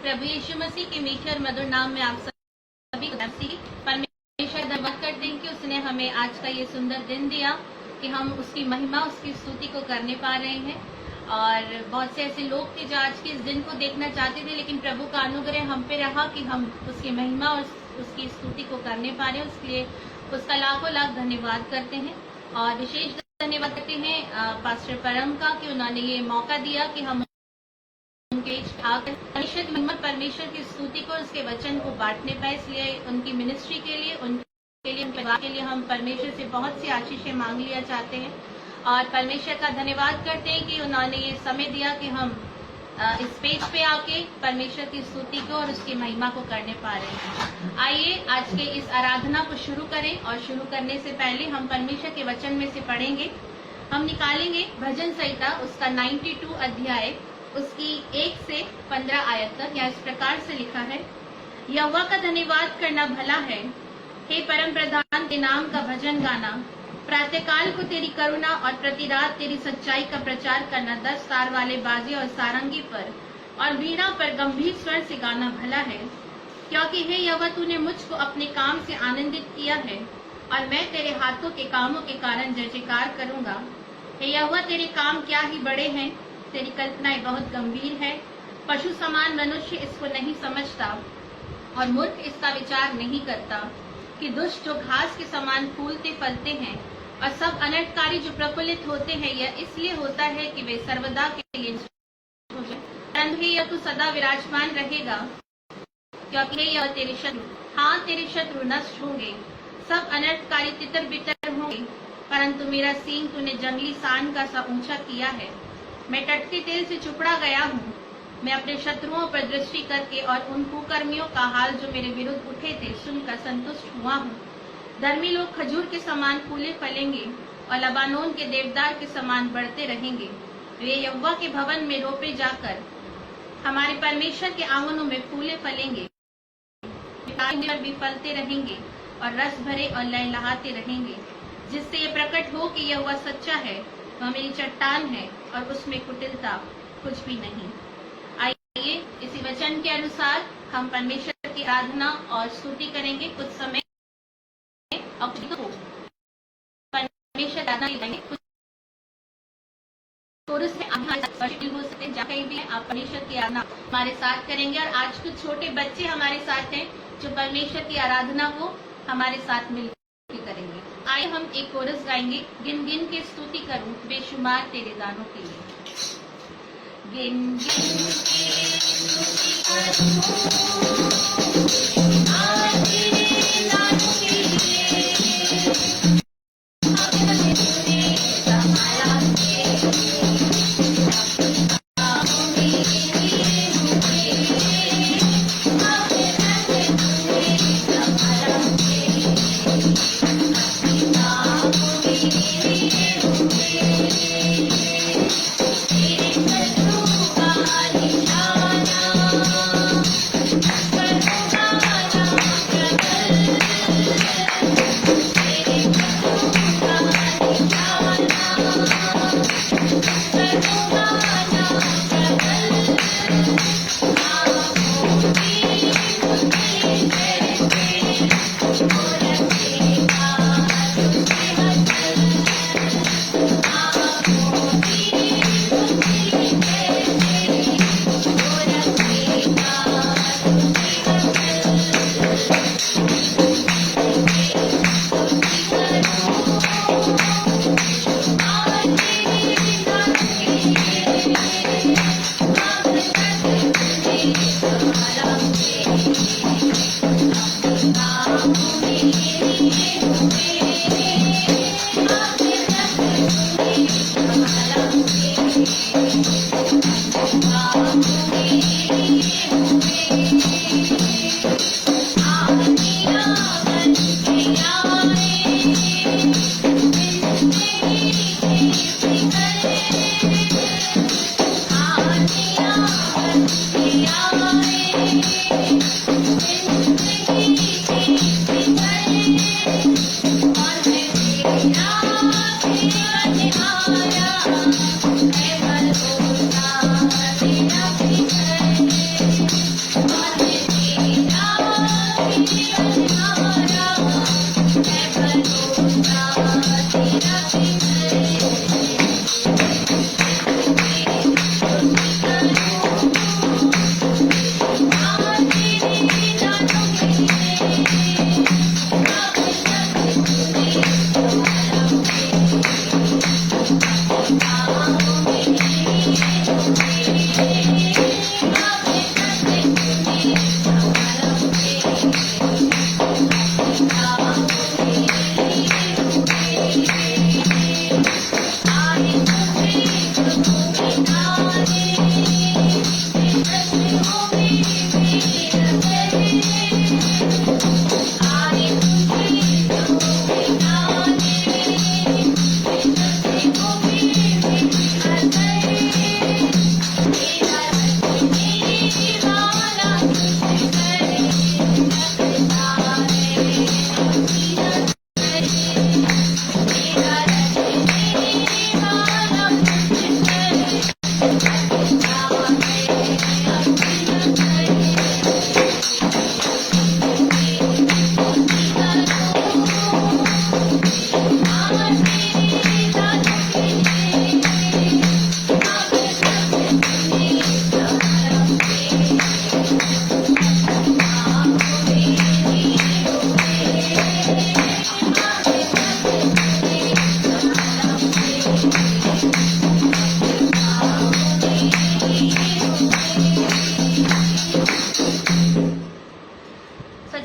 प्रभु यीशु मसीह के मीठे और मधुर नाम में आप सभी परमेश्वर धन्यवाद करते हैं कि उसने हमें आज का ये सुंदर दिन दिया कि हम उसकी महिमा, उसकी स्तुति को करने पा रहे हैं। और बहुत से ऐसे लोग थे जो आज के इस दिन को देखना चाहते थे, लेकिन प्रभु का अनुग्रह हम पे रहा कि हम उसकी महिमा और उसकी स्तुति को करने पा रहे हैं। उसके लिए उसका लाखों लाख धन्यवाद करते हैं। और विशेष धन्यवाद करते हैं पास्टर परम का कि उन्होंने ये मौका दिया कि हम उनके आकर परमेश्वर की महिमा, परमेश्वर की स्तुति को, उसके वचन को बांटने पाए। इसलिए उनकी मिनिस्ट्री के लिए, उनके परिवार के लिए हम परमेश्वर से बहुत सी आशीषें मांग लिया चाहते हैं। और परमेश्वर का धन्यवाद करते हैं कि उन्होंने ये समय दिया कि हम इस पेज पे आके परमेश्वर की स्तुति को और उसकी महिमा को करने पा रहे हैं। आइए आज के इस आराधना को शुरू करें। और शुरू करने से पहले हम परमेश्वर के वचन में से पढ़ेंगे। हम निकालेंगे भजन संहिता उसका 92 अध्याय, उसकी 1 से 15 आयत तक। यहाँ इस प्रकार से लिखा है, यहोवा का धन्यवाद करना भला है, हे परम प्रधान के नाम का भजन गाना। प्रातःकाल को तेरी करुणा और प्रति रात तेरी सच्चाई का प्रचार करना। 10 तार वाले बाजे और सारंगी पर और वीणा पर गंभीर स्वर से गाना भला है। क्योंकि हे यहोवा, तूने मुझको अपने काम से आनंदित किया है और मैं तेरे हाथों के कामों के कारण जय जयकार करूंगा। हे यहोवा, तेरे काम क्या ही बड़े हैं, तेरी कल्पनाएं बहुत गंभीर है। पशु समान मनुष्य इसको नहीं समझता और मूर्ख इसका विचार नहीं करता कि दुष्ट जो घास के समान फूलते फलते हैं और सब अनर्थकारी जो प्रफुल्लित होते हैं, यह इसलिए होता है कि वे सर्वदा के लिए हो जाए। परंतु यह तू सदा विराजमान रहेगा, क्योंकि यह तेरे शत्रु, हाँ तेरे शत्रु नष्ट होंगे, सब अनर्थकारी तितर बितर होंगे। परंतु मेरा सींग तूने जंगली सान का सा ऊंचा किया है। मैं टटके तेल से चुपड़ा गया हूँ। मैं अपने शत्रुओं पर दृष्टि करके और उन कुकर्मियों का हाल जो मेरे विरुद्ध उठे थे सुनकर संतुष्ट हुआ हूँ। धर्मी लोग खजूर के समान फूले फलेंगे और लबानोन के देवदार के समान बढ़ते रहेंगे। वे यहोवा के भवन में रोपे जाकर हमारे परमेश्वर के आंगनों में फूले फलेंगे, भी फलते रहेंगे और रस भरे और लहलहाते रहेंगे। जिससे ये प्रकट हो कि यहोवा सच्चा है, वह मेरी चट्टान है और उसमें कुटिलता कुछ भी नहीं। आइए इसी वचन के अनुसार हम परमेश्वर की आराधना और स्तुति करेंगे। कुछ समय और परमेश्वर आराधना करेंगे। कोरस में हो सकते हैं, जहाँ कहीं भी आप परमेश्वर की आराधना हमारे साथ करेंगे। और आज कुछ छोटे बच्चे हमारे साथ हैं जो परमेश्वर की आराधना को हमारे साथ मिलकर करेंगे। आइए हम एक कोरस गाएंगे, गिन गिन के स्तुति करूं बेशुमार तेरे दानों के लिए। गिन गिन के स्तुति करूं बेशुमार तेरे दानों के लिए।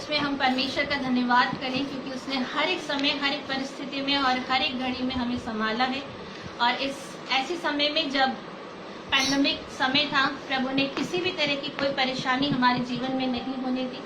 सच में हम परमेश्वर का धन्यवाद करें, क्योंकि उसने हर एक समय, हर एक परिस्थिति में और हर एक घड़ी में हमें संभाला है। और इस ऐसे समय में जब पैंडेमिक समय था, प्रभु ने किसी भी तरह की कोई परेशानी हमारे जीवन में नहीं होने दी।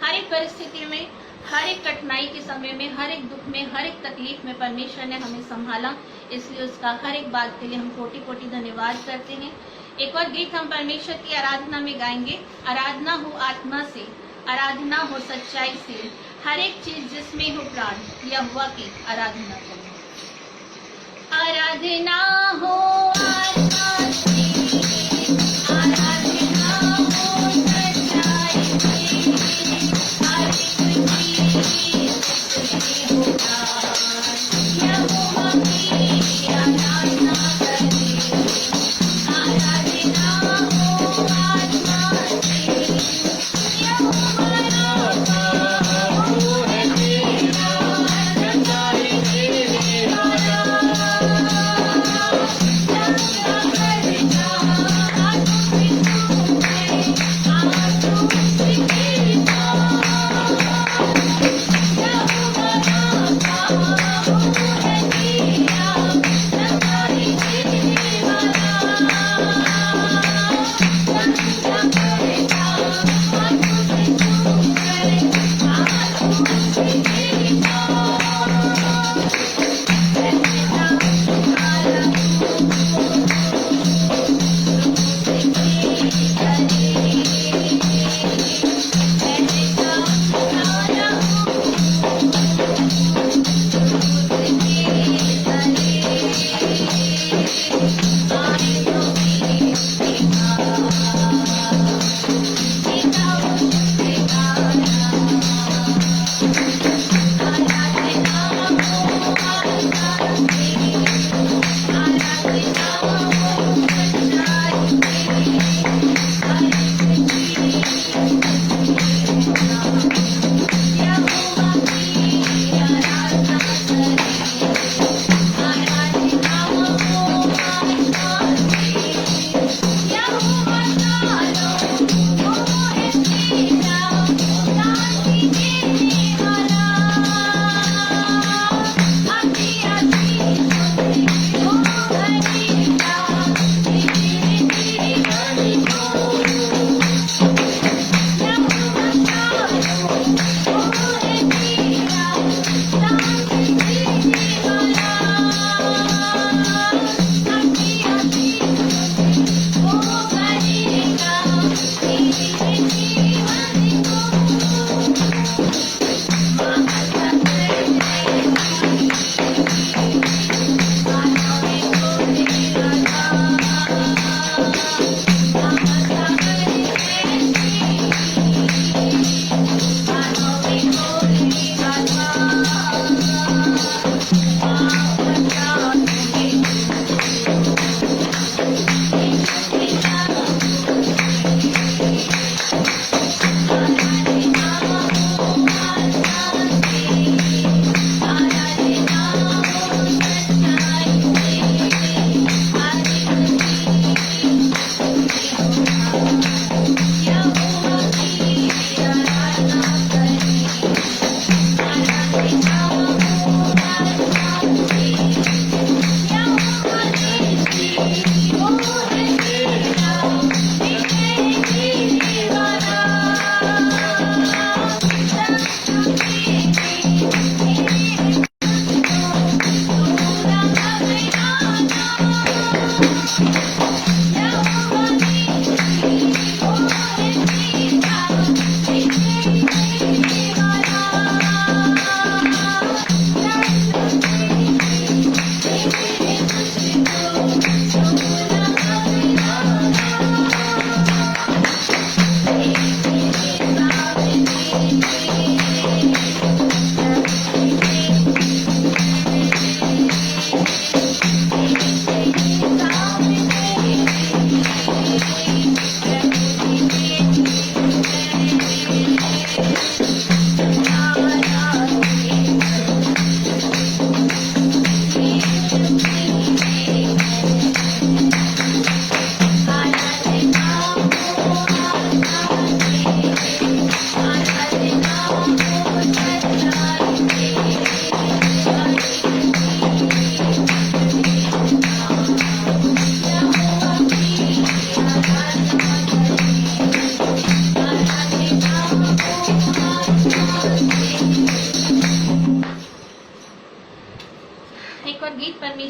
हर एक परिस्थिति में, हर एक कठिनाई के समय में, हर एक दुख में, हर एक तकलीफ में परमेश्वर ने हमें संभाला। इसलिए उसका हर एक बात के लिए हम कोटि कोटि धन्यवाद करते हैं। एक और गीत हम परमेश्वर की आराधना में गाएंगे। आराधना हो आत्मा से, आराधना हो सच्चाई से, हर एक चीज जिसमें हो प्राण, यहोवा की आराधना करें। आराधना हो आत्मा से, आराधना हो सच्चाई से, हर एक चीज जिसमें हो प्राण, यहोवा की आराधना करें। आराधना हो आत्मा से, यहोवा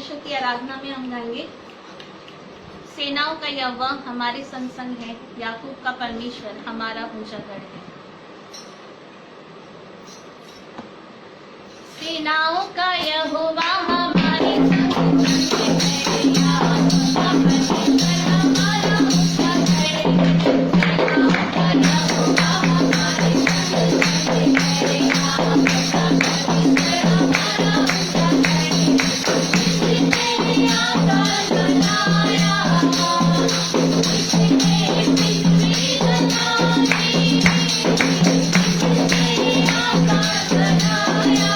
परमेश्वर की आराधना में हम गाएंगे, सेनाओं का यहोवा हमारे संग संग है, याकूब का परमेश्वर हमारा ऊंचा गढ़ है। सेनाओं का यहोवा हमारे संग संग है, याकूब का परमेश्वर हमारा ऊंचा गढ़ है। सेनाओं का यहोवा हमारे संग संग है, याकूब का परमेश्वर हमारा ऊंचा गढ़ है। जिसने आकाश बनाया, जिसने पृथ्वी बनाई, जिसने आकाश बनाया,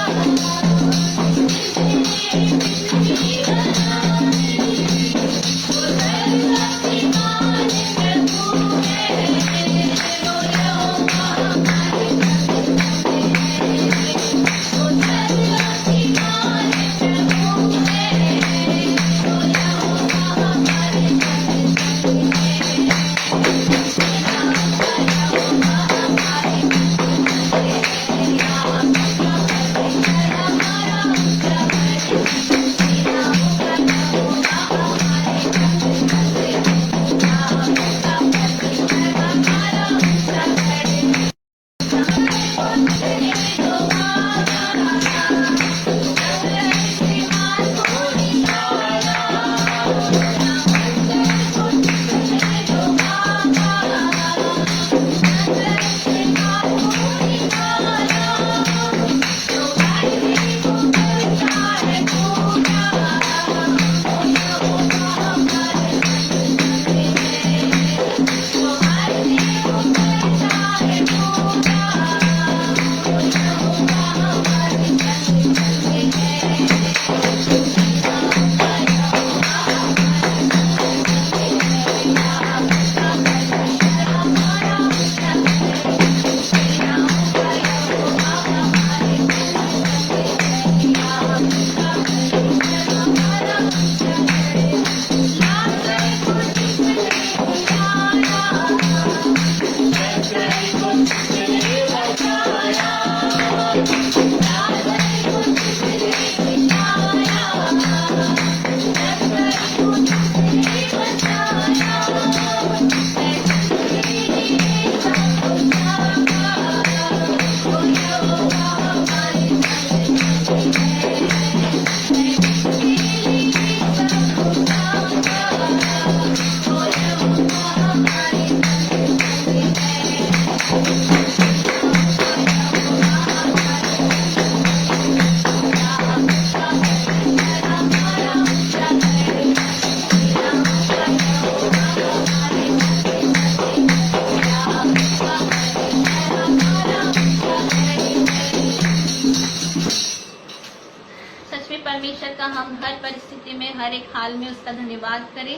परमेश्वर का हम हर परिस्थिति में, हर एक हाल में उसका धन्यवाद करें।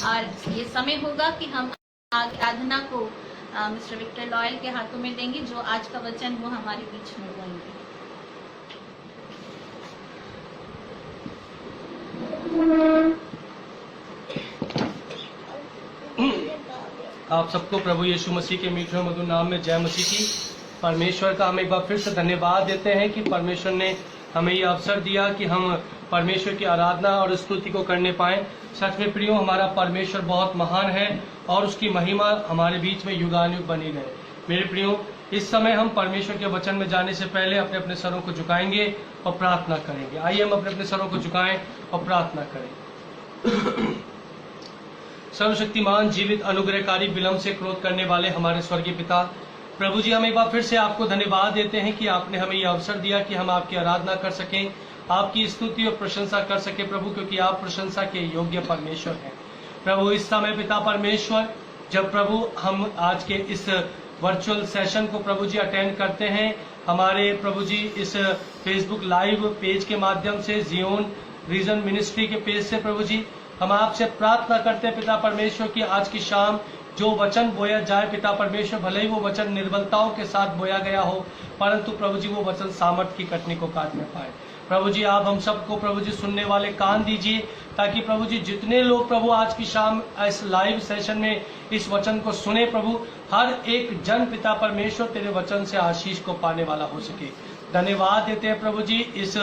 और ये समय होगा कि हम आराधना को मिस्टर विक्टर लॉयल के हाथों में देंगे, जो आज का वचन वो हमारे बीच में बोलेंगे। आप सबको प्रभु यीशु मसीह के मीठे और मधुर नाम में जय मसीह की। परमेश्वर का हम एक बार फिर से धन्यवाद देते हैं कि परमेश्वर ने हमें ये अवसर दिया कि हम परमेश्वर की आराधना और स्तुति को करने पाएं। सच में प्रियो, हमारा परमेश्वर बहुत महान है और उसकी महिमा हमारे बीच में युगानुयुग बनी रहे। मेरे प्रियो, इस समय हम परमेश्वर के वचन में जाने से पहले अपने अपने सरों को झुकाएंगे और प्रार्थना करेंगे। आइए हम अपने अपने सरों को झुकाएं और प्रार्थना करें। सर्वशक्तिमान, जीवित, अनुग्रहकारी, विलंब से क्रोध करने वाले हमारे स्वर्गीय पिता, प्रभु जी, हम एक बार फिर से आपको धन्यवाद देते हैं कि आपने हमें यह अवसर दिया कि हम आपकी आराधना कर सकें, आपकी स्तुति और प्रशंसा कर सके प्रभु, क्योंकि आप प्रशंसा के योग्य परमेश्वर हैं। प्रभु, इस समय पिता परमेश्वर, जब प्रभु हम आज के इस वर्चुअल सेशन को प्रभु जी अटेंड करते हैं, हमारे प्रभु जी इस फेसबुक लाइव पेज के माध्यम से, जियोन रीजन मिनिस्ट्री के पेज से, प्रभु जी हम आपसे प्रार्थना करते हैं पिता परमेश्वर की आज की शाम जो वचन बोया जाए पिता परमेश्वर, भले ही वो वचन निर्बलताओं के साथ बोया गया हो, परंतु प्रभु जी वो वचन सामर्थ की कटनी को काटने पाए। प्रभु जी, आप हम सबको प्रभु जी सुनने वाले कान दीजिए, ताकि प्रभु जी जितने लोग प्रभु आज की शाम इस लाइव सेशन में इस वचन को सुने, प्रभु हर एक जन पिता परमेश्वर तेरे वचन से आशीष को पाने वाला हो सके। धन्यवाद देते हैं प्रभु जी। इस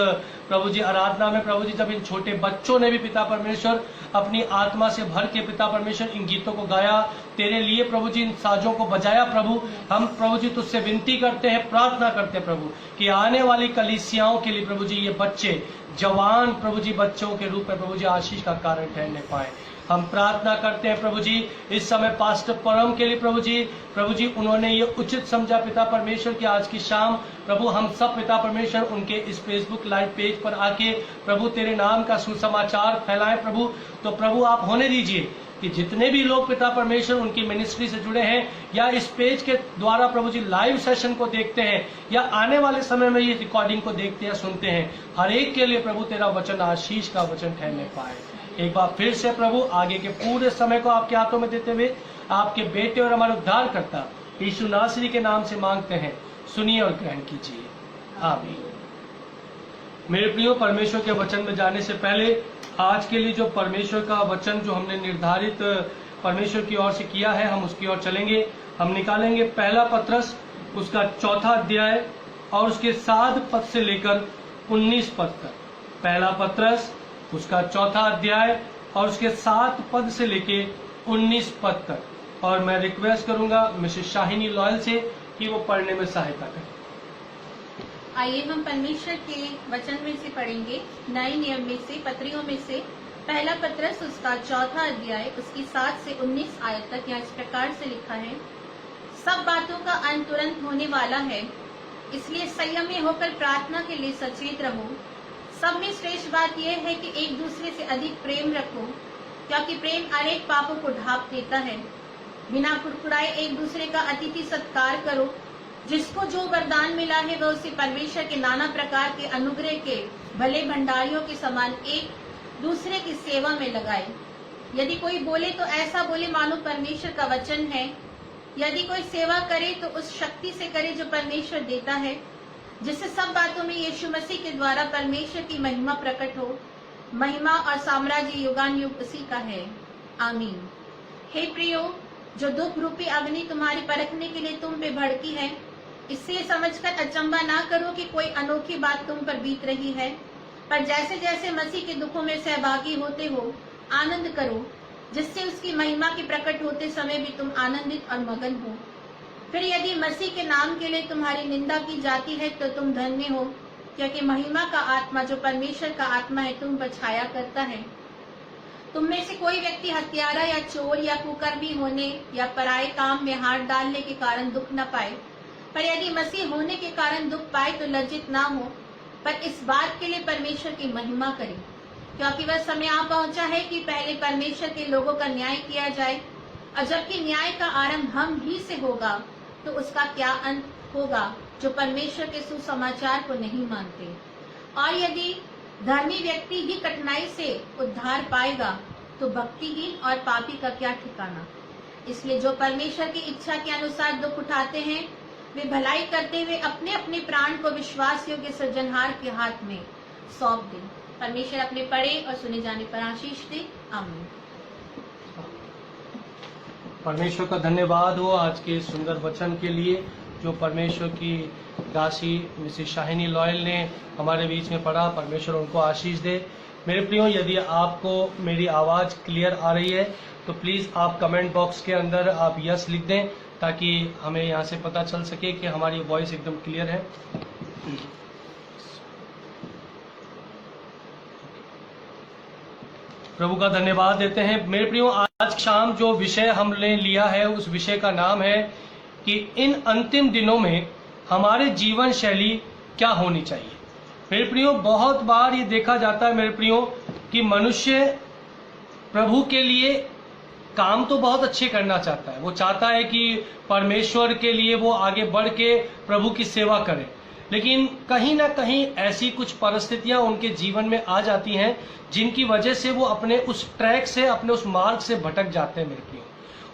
प्रभु जी आराधना में प्रभु जी जब इन छोटे बच्चों ने भी पिता परमेश्वर अपनी आत्मा से भर के पिता परमेश्वर इन गीतों को गाया, तेरे लिए प्रभु जी इन साजों को बजाया प्रभु, हम प्रभु जी तुझसे विनती करते हैं, प्रार्थना करते हैं प्रभु कि आने वाली कलीसियाओं के लिए प्रभु जी ये बच्चे जवान प्रभु जी बच्चों के रूप में प्रभु जी आशीष का कारण ठहरने पाए। हम प्रार्थना करते हैं प्रभु जी इस समय पास्टर परम के लिए प्रभु जी उन्होंने ये उचित समझा पिता परमेश्वर की आज की शाम प्रभु हम सब पिता परमेश्वर उनके इस फेसबुक लाइव पेज पर आके प्रभु तेरे नाम का सुसमाचार फैलाएं प्रभु। तो प्रभु आप होने दीजिए कि जितने भी लोग पिता परमेश्वर उनकी मिनिस्ट्री से जुड़े हैं या इस पेज के द्वारा प्रभु जी लाइव सेशन को देखते हैं या आने वाले समय में ये रिकॉर्डिंग को देखते या सुनते हैं, हर एक के लिए प्रभु तेरा वचन आशीष का वचन ठहरने पाए। एक बार फिर से प्रभु आगे के पूरे समय को आपके हाथों में देते हुए आपके बेटे और हमारे उद्धार करता यीशु नासरी के नाम से मांगते हैं, सुनिए और ग्रहण कीजिए, आमीन। मेरे प्रियो, परमेश्वर के वचन में जाने से पहले आज के लिए जो परमेश्वर का वचन जो हमने निर्धारित परमेश्वर की ओर से किया है हम उसकी ओर चलेंगे। हम निकालेंगे पहला पत्रस उसका 4 अध्याय और उसके 7 पद से लेकर 19 पद तक। पहला पत्रस उसका 4 अध्याय और उसके 7 पद से लेके 19 पद तक। और मैं रिक्वेस्ट करूंगा मिसेस शाहिनी लॉयल से कि वो पढ़ने में सहायता करें। आइए हम परमेश्वर के वचन में से पढ़ेंगे, नए नियम में से, पत्रियों में से पहला पत्रस उसका 4 अध्याय उसकी 7 से 19 आयत तक। यहाँ इस प्रकार से लिखा है, सब बातों का अंत तुरंत होने वाला है, इसलिए संयम में होकर प्रार्थना के लिए सचेत रहो। सब में श्रेष्ठ बात यह है कि एक दूसरे से अधिक प्रेम रखो, क्योंकि प्रेम अनेक पापों को ढांप देता है। बिना कुड़कुड़ाए एक दूसरे का अतिथि सत्कार करो। जिसको जो वरदान मिला है वह उसे परमेश्वर के नाना प्रकार के अनुग्रह के भले भंडारियों के समान एक दूसरे की सेवा में लगाए। यदि कोई बोले तो ऐसा बोले मानो परमेश्वर का वचन है। यदि कोई सेवा करे तो उस शक्ति से करे जो परमेश्वर देता है, जिससे सब बातों में यीशु मसीह के द्वारा परमेश्वर की महिमा प्रकट हो। महिमा और साम्राज्य युगानुयुग उसी का है, आमीन। हे प्रियो, जो दुख रूपी अग्नि तुम्हारी परखने के लिए तुम पे भड़की है, इससे समझकर अचंबा ना करो कि कोई अनोखी बात तुम पर बीत रही है, पर जैसे जैसे मसीह के दुखों में सहभागी होते हो आनंद करो, जिससे उसकी महिमा के प्रकट होते समय भी तुम आनंदित और मगन हो। फिर यदि मसीह के नाम के लिए तुम्हारी निंदा की जाती है तो तुम धन्य हो, क्योंकि महिमा का आत्मा जो परमेश्वर का आत्मा है तुम पर छाया करता है। तुम में से कोई व्यक्ति हत्यारा या चोर या कुकर्मी होने या पराये काम में हाथ डालने के कारण दुख न पाए, पर यदि मसीह होने के कारण दुख पाए तो लज्जित ना हो, पर इस बात के लिए परमेश्वर की महिमा करे, क्योंकि वह समय आ पहुंचा है कि पहले परमेश्वर के लोगों का न्याय किया जाए, और जबकि न्याय का आरंभ हम ही से होगा तो उसका क्या अंत होगा जो परमेश्वर के सुसमाचार को नहीं मानते। और यदि धर्मी व्यक्ति ही कठिनाई से उद्धार पाएगा तो भक्तिहीन और पापी का क्या ठिकाना। इसलिए जो परमेश्वर की इच्छा के अनुसार दुख उठाते हैं वे भलाई करते हुए अपने अपने प्राण को विश्वास योग्य सृजनहार के हाथ में सौंप दें। परमेश्वर अपने पढ़े और सुने जाने पर आशीष दे, आमीन। परमेश्वर का धन्यवाद हो आज के सुंदर वचन के लिए जो परमेश्वर की दासी मिसेस शाहिनी लॉयल ने हमारे बीच में पढ़ा। परमेश्वर उनको आशीष दे। मेरे प्रियो, यदि आपको मेरी आवाज़ क्लियर आ रही है तो प्लीज़ आप कमेंट बॉक्स के अंदर आप यस लिख दें, ताकि हमें यहाँ से पता चल सके कि हमारी वॉइस एकदम क्लियर है। प्रभु का धन्यवाद देते हैं। मेरे प्रियो, आज शाम जो विषय हमने लिया है उस विषय का नाम है कि इन अंतिम दिनों में हमारे जीवन शैली क्या होनी चाहिए। मेरे प्रियो, बहुत बार ये देखा जाता है मेरे प्रियो कि मनुष्य प्रभु के लिए काम तो बहुत अच्छे करना चाहता है। वो चाहता है कि परमेश्वर के लिए वो आगे बढ़ के प्रभु की सेवा करे, लेकिन कहीं ना कहीं ऐसी कुछ परिस्थितियां उनके जीवन में आ जाती हैं जिनकी वजह से वो अपने उस ट्रैक से, अपने उस मार्ग से भटक जाते हैं मेरे प्रियो।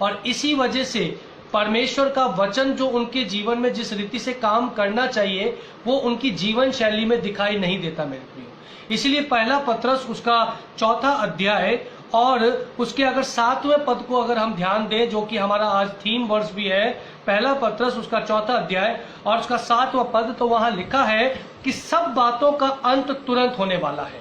और इसी वजह से परमेश्वर का वचन जो उनके जीवन में जिस रीति से काम करना चाहिए वो उनकी जीवन शैली में दिखाई नहीं देता मेरे प्रियो। इसलिए पहला पत्रस उसका 4 अध्याय और उसके अगर 7वें पद को अगर हम ध्यान दें, जो कि हमारा आज थीम वर्ष भी है, पहला पत्रस उसका 4वां अध्याय और उसका 7वां पद, तो वहां लिखा है कि सब बातों का अंत तुरंत होने वाला है।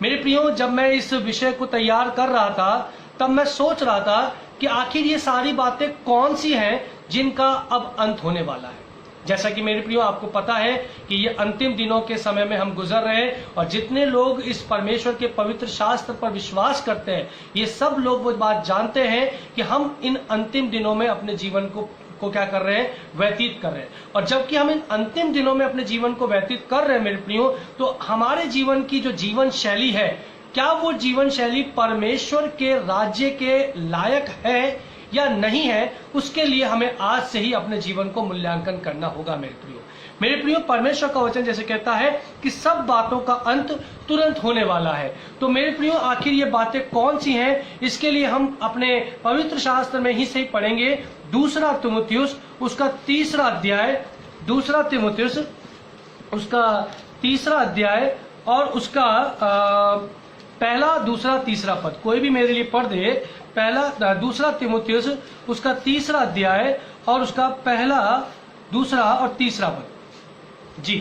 मेरे प्रियो, जब मैं इस विषय को तैयार कर रहा था तब मैं सोच रहा था कि आखिर ये सारी बातें कौन सी हैं जिनका अब अंत होने वाला है। जैसा कि मेरे प्रियो आपको पता है कि ये अंतिम दिनों के समय में हम गुजर रहे हैं, और जितने लोग इस परमेश्वर के पवित्र शास्त्र पर विश्वास करते हैं, ये सब लोग वो बात जानते हैं कि हम इन अंतिम दिनों में अपने जीवन को क्या कर रहे हैं, व्यतीत कर रहे हैं। और जबकि हम इन अंतिम दिनों में अपने जीवन को व्यतीत कर रहे हैं मेरे प्रियो, तो हमारे जीवन की जो जीवन शैली है, क्या वो जीवन शैली परमेश्वर के राज्य के लायक है या नहीं है, उसके लिए हमें आज से ही अपने जीवन को मूल्यांकन करना होगा मेरे प्रियो। मेरे प्रियो, परमेश्वर का वचन जैसे कहता है कि सब बातों का अंत तुरंत होने वाला है। तो मेरे प्रियो, आखिर ये बातें कौन सी हैं, इसके लिए हम अपने पवित्र शास्त्र में ही से ही पढ़ेंगे। 2 तीमुथियुस उसका 3 अध्याय, 2 तीमुथियुस उसका 3 अध्याय और उसका पहला, दूसरा, तीसरा पद। कोई भी मेरे लिए पढ़ दे। पहला 2 तीमुथियुस उसका 3 अध्याय और उसका पहला, दूसरा और तीसरा पद। जी।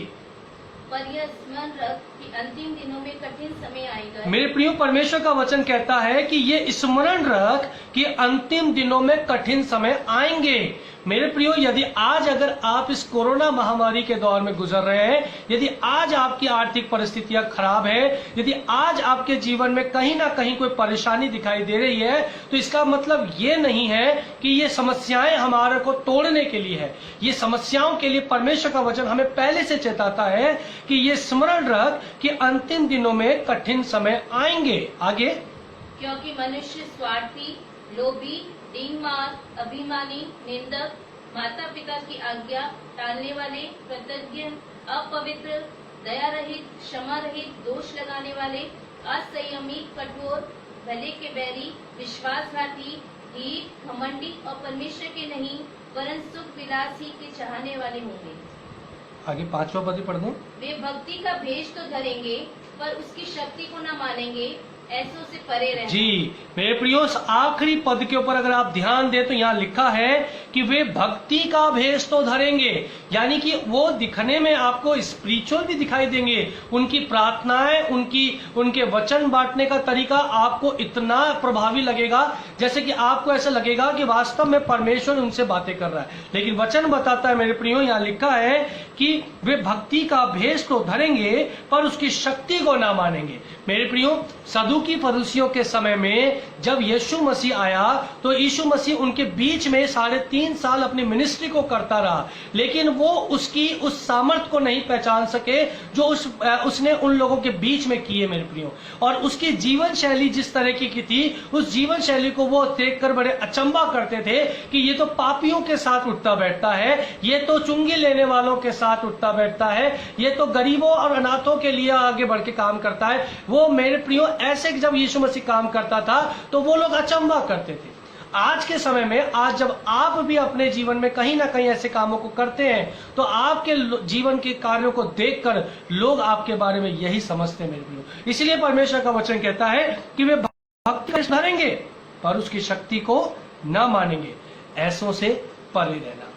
पर यह स्मरण रख कि अंतिम दिनों में कठिन समय आएगा। मेरे प्रियो, परमेश्वर का वचन कहता है कि ये स्मरण रख कि अंतिम दिनों में कठिन समय आएंगे। मेरे प्रियो, यदि आज अगर आप इस कोरोना महामारी के दौर में गुजर रहे हैं, यदि आज आपकी आर्थिक परिस्थितियां खराब है, यदि आज आपके जीवन में कहीं ना कहीं कोई परेशानी दिखाई दे रही है, तो इसका मतलब ये नहीं है कि ये समस्याएं हमारे को तोड़ने के लिए है। ये समस्याओं के लिए परमेश्वर का वचन हमें पहले से चेताता है कि ये स्मरण रख कि अंतिम दिनों में कठिन समय आएंगे। आगे, क्योंकि मनुष्य स्वार्थी, लोभी, डींगमार, अभिमानी, निंदक, माता पिता की आज्ञा टालने वाले, कृतज्ञ, अपवित्र, दया रहित, क्षमा रहित, दोष लगाने वाले, असंयमी, कठोर, भले के बैरी, विश्वासघाती, ढीठ, घमंडी और परमेश्वर के नहीं वरन सुख विलास ही के चाहने वाले होंगे। आगे 5वां पद पढ़ दो। वे भक्ति का भेष तो धरेंगे पर उसकी शक्ति को न मानेंगे, ऐसों से परे रहना। जी मेरे प्रियो, आखिरी पद के ऊपर अगर आप ध्यान दें तो यहाँ लिखा है कि वे भक्ति का भेष तो धरेंगे, यानी कि वो दिखने में आपको स्पिरिचुअल भी दिखाई देंगे। उनकी प्रार्थनाएं, उनके वचन बांटने का तरीका आपको इतना प्रभावी लगेगा जैसे कि आपको ऐसा लगेगा कि वास्तव में परमेश्वर उनसे बातें कर रहा है। लेकिन वचन बताता है मेरे प्रियो, यहाँ लिखा है कि वे भक्ति का भेष तो धरेंगे पर उसकी शक्ति को ना मानेंगे। मेरे प्रियो, सदुकी फरीसियों के समय में जब यीशु मसीह आया तो यीशु मसीह उनके बीच में 3.5 साल अपनी मिनिस्ट्री को करता रहा, लेकिन वो उसकी उस सामर्थ को नहीं पहचान सके जो उसने उन लोगों के बीच में की है मेरे प्रियो। और उसकी जीवन शैली जिस तरह की थी, उस जीवन शैली को वो देखकर बड़े अचंभा करते थे कि ये तो पापियों के साथ उठता बैठता है, ये तो चुंगी लेने वालों के साथ उठता बैठता है, ये तो गरीबों और अनाथों के लिए आगे बढ़ के काम करता है। वो मेरे प्रियो, ऐसे जब यीशु मसीह काम करता था तो वो लोग अचंभा करते थे। आज के समय में, आज जब आप भी अपने जीवन में कहीं ना कहीं ऐसे कामों को करते हैं तो आपके जीवन के कार्यों को देखकर लोग आपके बारे में यही समझते हैं मेरे प्रियो। इसलिए परमेश्वर का वचन कहता है कि वे भक्ति का धरेंगे पर उसकी शक्ति को न मानेंगे, ऐसों से परे रहना।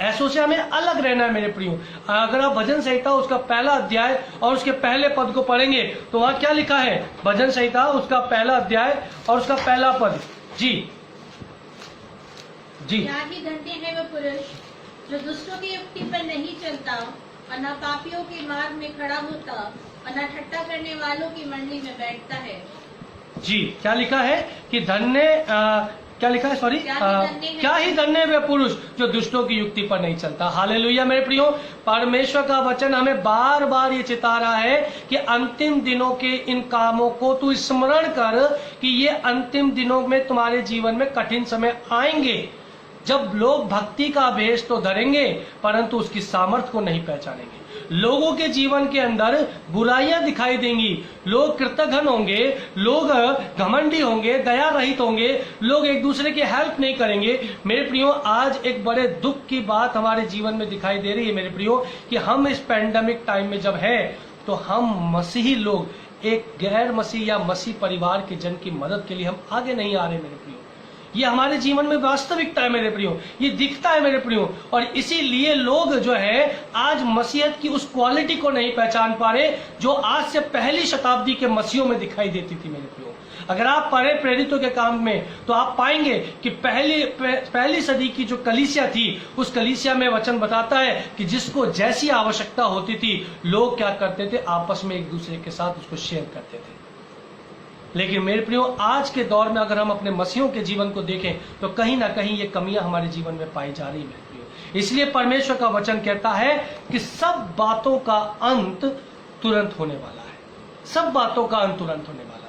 ऐसों से हमें अलग रहना है मेरे प्रियो। अगर आप भजन संहिता उसका 1 अध्याय और उसके पहले पद को पढ़ेंगे तो वहां क्या लिखा है? भजन संहिता उसका 1 अध्याय और उसका पहला पद। जी जी। क्या ही धन्य है वह पुरुष जो दुष्टों की युक्ति पर नहीं चलता और न पापियों के मार्ग में खड़ा होता और न ठट्टा करने वालों की मंडली में बैठता है। जी, क्या लिखा है कि धन्य, क्या लिखा है? सॉरी, क्या ही धन्य वे पुरुष जो दुष्टों की युक्ति पर नहीं चलता। हालेलुया मेरे प्रियो, परमेश्वर का वचन हमें बार बार ये चिता रहा है कि अंतिम दिनों के इन कामों को तू स्मरण कर कि ये अंतिम दिनों में तुम्हारे जीवन में कठिन समय आएंगे जब लोग भक्ति का भेष तो धरेंगे परंतु उसकी सामर्थ्य को नहीं पहचानेंगे। लोगों के जीवन के अंदर बुराइयां दिखाई देंगी, लोग कृतघ्न होंगे, लोग घमंडी होंगे, दया रहित होंगे, लोग एक दूसरे की हेल्प नहीं करेंगे। मेरे प्रियो, आज एक बड़े दुख की बात हमारे जीवन में दिखाई दे रही है मेरे प्रियो कि हम इस पैंडेमिक टाइम में जब है तो हम मसीही लोग एक गैर मसीह या मसीह परिवार के जन की मदद के लिए हम आगे नहीं आ रहे मेरे प्रियो। ये हमारे जीवन में वास्तविकता है मेरे प्रियो, ये दिखता है मेरे प्रियो। और इसीलिए लोग जो है आज मसीहत की उस क्वालिटी को नहीं पहचान पा रहे जो आज से पहली शताब्दी के मसीहों में दिखाई देती थी मेरे प्रियो। अगर आप पढ़े प्रेरितों के काम में तो आप पाएंगे कि पहली सदी की जो कलीसिया थी, उस कलीसिया में वचन बताता है कि जिसको जैसी आवश्यकता होती थी लोग क्या करते थे, आपस में एक दूसरे के साथ उसको शेयर करते थे। लेकिन मेरे प्रियो आज के दौर में अगर हम अपने मसीहों के जीवन को देखें तो कहीं ना कहीं ये कमियां हमारे जीवन में पाई जा रही है मेरे प्रियो। इसलिए परमेश्वर का वचन कहता है कि सब बातों का अंत तुरंत होने वाला है, सब बातों का अंत तुरंत होने वाला है।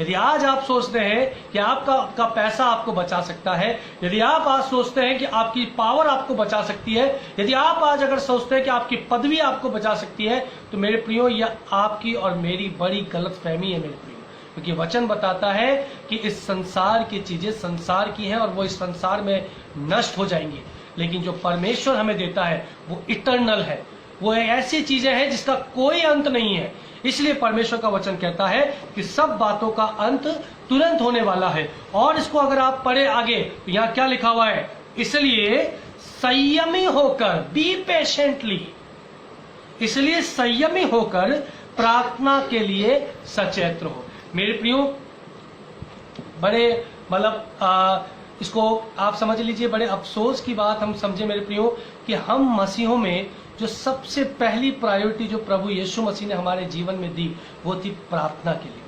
यदि आज आप सोचते हैं कि आपका पैसा आपको बचा सकता है, यदि आप आज सोचते हैं कि आपकी पावर आपको बचा सकती है, यदि आप आज अगर सोचते हैं कि आपकी पदवी आपको बचा सकती है, तो मेरे प्रियो यह आपकी और मेरी बड़ी गलतफहमी है मेरे प्रियो। क्योंकि वचन बताता है कि इस संसार की चीजें संसार की हैं और वो इस संसार में नष्ट हो जाएंगी, लेकिन जो परमेश्वर हमें देता है वो इटर्नल है, वो ऐसी चीजें हैं जिसका कोई अंत नहीं है। इसलिए परमेश्वर का वचन कहता है कि सब बातों का अंत तुरंत होने वाला है। और इसको अगर आप पढ़े आगे तो यहाँ क्या लिखा हुआ है, इसलिए संयमी होकर, बी पेशेंटली, इसलिए संयमी होकर प्रार्थना के लिए सचेत रहो। मेरे प्रियो बड़े इसको आप समझ लीजिए, बड़े अफसोस की बात हम समझे मेरे प्रियो कि हम मसीहों में जो सबसे पहली प्रायोरिटी जो प्रभु यीशु मसीह ने हमारे जीवन में दी वो थी प्रार्थना के लिए।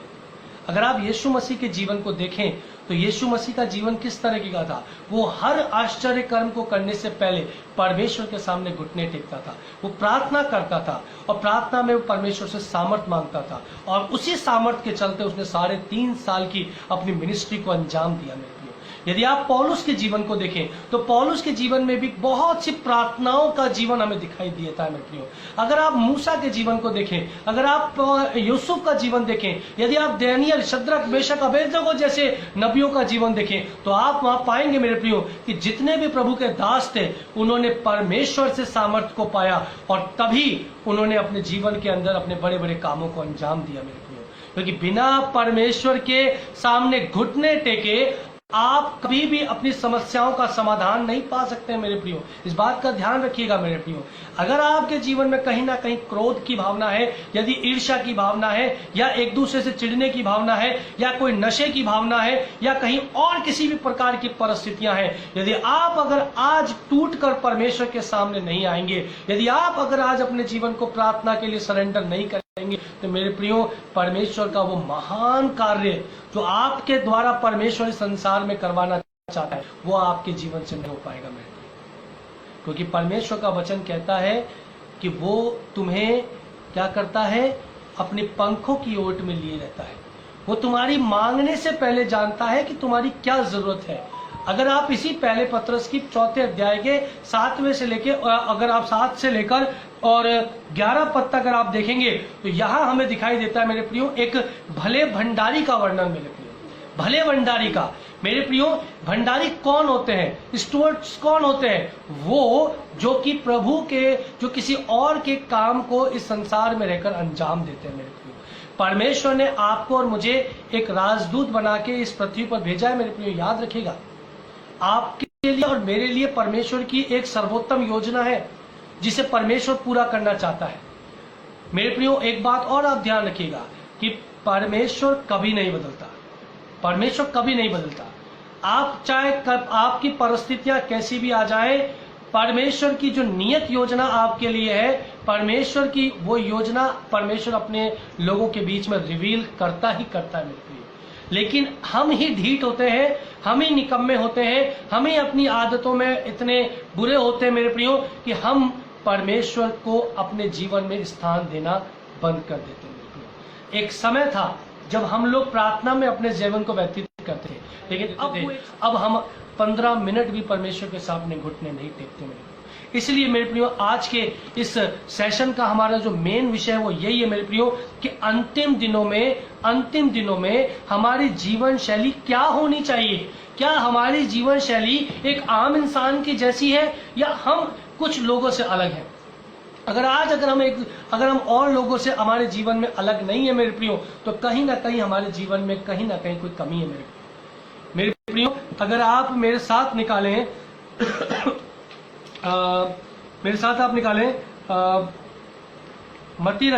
अगर आप यीशु मसीह के जीवन को देखें तो यीशु मसीह का जीवन किस तरह का था, वो हर आश्चर्य कर्म को करने से पहले परमेश्वर के सामने घुटने टेकता था, वो प्रार्थना करता था और प्रार्थना में वो परमेश्वर से सामर्थ मांगता था और उसी सामर्थ के चलते उसने 3.5 साल की अपनी मिनिस्ट्री को अंजाम दिया मेरे प्रियो। यदि आप पौलुस के जीवन को देखें तो पौलुस के जीवन में भी बहुत सी प्रार्थनाओं का जीवन हमें दिखाई देता है मेरे प्रियो। अगर आप मूसा के जीवन को देखें, अगर आप यूसुफ का जीवन देखें, यदि आप दानियल, शद्रक, मेशक, अबेदनगो जैसे नबियों का जीवन देखें तो आप वहां पाएंगे मेरे प्रियो कि जितने भी प्रभु के दास थे उन्होंने परमेश्वर से सामर्थ्य को पाया और तभी उन्होंने अपने जीवन के अंदर अपने बड़े बड़े कामों को अंजाम दिया मेरे प्रियो। क्योंकि बिना परमेश्वर के सामने घुटने टेके आप कभी भी अपनी समस्याओं का समाधान नहीं पा सकते मेरे प्रियो। इस बात का ध्यान रखिएगा मेरे प्रियो। अगर आपके जीवन में कहीं ना कहीं क्रोध की भावना है, यदि ईर्ष्या की भावना है, या एक दूसरे से चिढ़ने की भावना है, या कोई नशे की भावना है, या कहीं और किसी भी प्रकार की परिस्थितियां हैं, यदि आप अगर आज टूट कर परमेश्वर के सामने नहीं आएंगे, यदि आप अगर आज अपने जीवन को प्रार्थना के लिए सरेंडर नहीं करेंगे, तो मेरे प्रियो परमेश्वर का वो महान कार्य जो आपके द्वारा परमेश्वर इस संसार में करवाना चाहता है वो आपके जीवन से नहीं हो पाएगा मेरे प्रियो। क्योंकि परमेश्वर का वचन कहता है कि वो तुम्हें क्या करता है, अपने पंखों की ओट में लिए रहता है। वो तुम्हारी मांगने से पहले जानता है कि तुम्हारी क्या जरूरत है। अगर आप इसी पहले पत्रस की 4 अध्याय के 7वें से लेके, अगर आप 7 से लेकर और 11 पद तक अगर आप देखेंगे तो यहाँ हमें दिखाई देता है मेरे प्रियो एक भले भंडारी का वर्णन मेरे प्रियो। भले भंडारी का मेरे प्रियो, भंडारी कौन होते हैं, स्टुअर्ड्स कौन होते हैं, वो जो कि प्रभु के, जो किसी और के काम को इस संसार में रहकर अंजाम देते हैं मेरे प्रियो। परमेश्वर ने आपको और मुझे एक राजदूत बना के इस पृथ्वी पर भेजा है मेरे प्रियो। याद रखिएगा, आपके लिए और मेरे लिए परमेश्वर की एक सर्वोत्तम योजना है जिसे परमेश्वर पूरा करना चाहता है मेरे प्रियो। एक बात और आप ध्यान रखिएगा कि परमेश्वर कभी नहीं बदलता, परमेश्वर कभी नहीं बदलता। आप चाहे कब आपकी परिस्थितियां कैसी भी आ जाएं, परमेश्वर की जो नियत योजना आपके लिए है, परमेश्वर की वो योजना परमेश्वर अपने लोगों के बीच में रिवील करता ही करता है मेरे प्रियो। लेकिन हम ही ढीठ होते हैं, हम ही निकम्मे होते हैं, हम ही अपनी आदतों में इतने बुरे होते हैं मेरे प्रियो कि हम परमेश्वर को अपने जीवन में स्थान देना बंद कर देते हैं मेरे प्रियो। एक समय था जब हम लोग प्रार्थना में अपने जीवन को व्यतीत करते थे, लेकिन अब हम 15 मिनट भी परमेश्वर के सामने घुटने नहीं टेकते मेरे प्रियो। इसलिए मेरे प्रियो आज के इस सेशन का हमारा जो मेन विषय है वो यही है मेरे प्रियो कि अंतिम दिनों में हमारी जीवन शैली क्या होनी चाहिए। क्या हमारी जीवन शैली एक आम इंसान की जैसी है या हम कुछ लोगों से अलग हैं? अगर हम और लोगों से हमारे जीवन में अलग नहीं है मेरे प्रियो, तो कहीं ना कहीं हमारे जीवन में कहीं ना कहीं कोई कमी है मेरे प्रियो। मेरे प्रियो, अगर आप मेरे साथ निकालें मेरे साथ आप निकालें मत्ती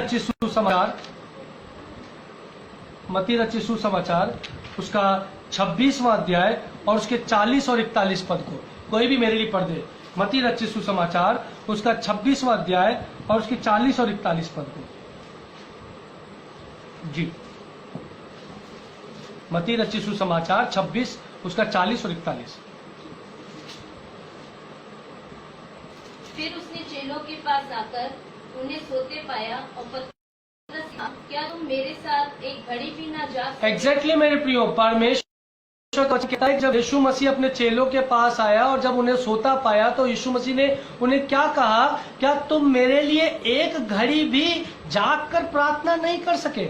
रचित सुसमाचार उसका 26वां अध्याय और उसके 40 और 41 पद को कोई भी मेरे लिए पढ़ दे। मत्ती रचित सुसमाचार उसका 26वां अध्याय और उसके 40 और 41 पद को। जी, मत्ती रचित सुसमाचार 26 उसका 40 और 41। फिर उसने चेलों के पास आकर उन्हें सोते पाया और पतरस से कहा, क्या तुम मेरे साथ एक घड़ी भी ना जाग सकते? एग्जैक्टली मेरे प्रियो, परमेश्वर कहता है जब यीशु मसीह अपने चेलों के पास आया और जब उन्हें सोता पाया तो यीशु मसीह ने उन्हें क्या कहा, क्या तुम मेरे लिए एक घड़ी भी जाग कर प्रार्थना नहीं कर सके?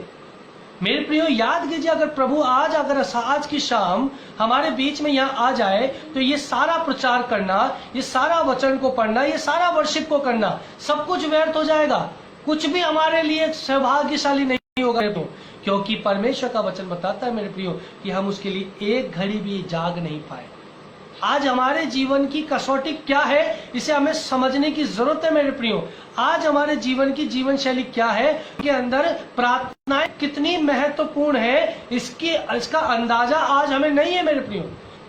मेरे प्रियो, याद कीजिए, अगर प्रभु अगर आज की शाम हमारे बीच में यहाँ आ जाए तो ये सारा प्रचार करना, ये सारा वचन को पढ़ना, ये सारा वर्शिप को करना, सब कुछ व्यर्थ हो जाएगा। कुछ भी हमारे लिए सौभाग्यशाली नहीं होगा, तो क्योंकि परमेश्वर का वचन बताता है मेरे प्रियो कि हम उसके लिए एक घड़ी भी जाग नहीं पाए। आज हमारे जीवन की कसौटी क्या है, इसे हमें समझने की जरूरत है मेरे प्रियो। आज हमारे जीवन की जीवन शैली क्या है, के अंदर प्रार्थनाएं कितनी महत्वपूर्ण है, इसका अंदाजा आज हमें नहीं है मेरे प्रियो।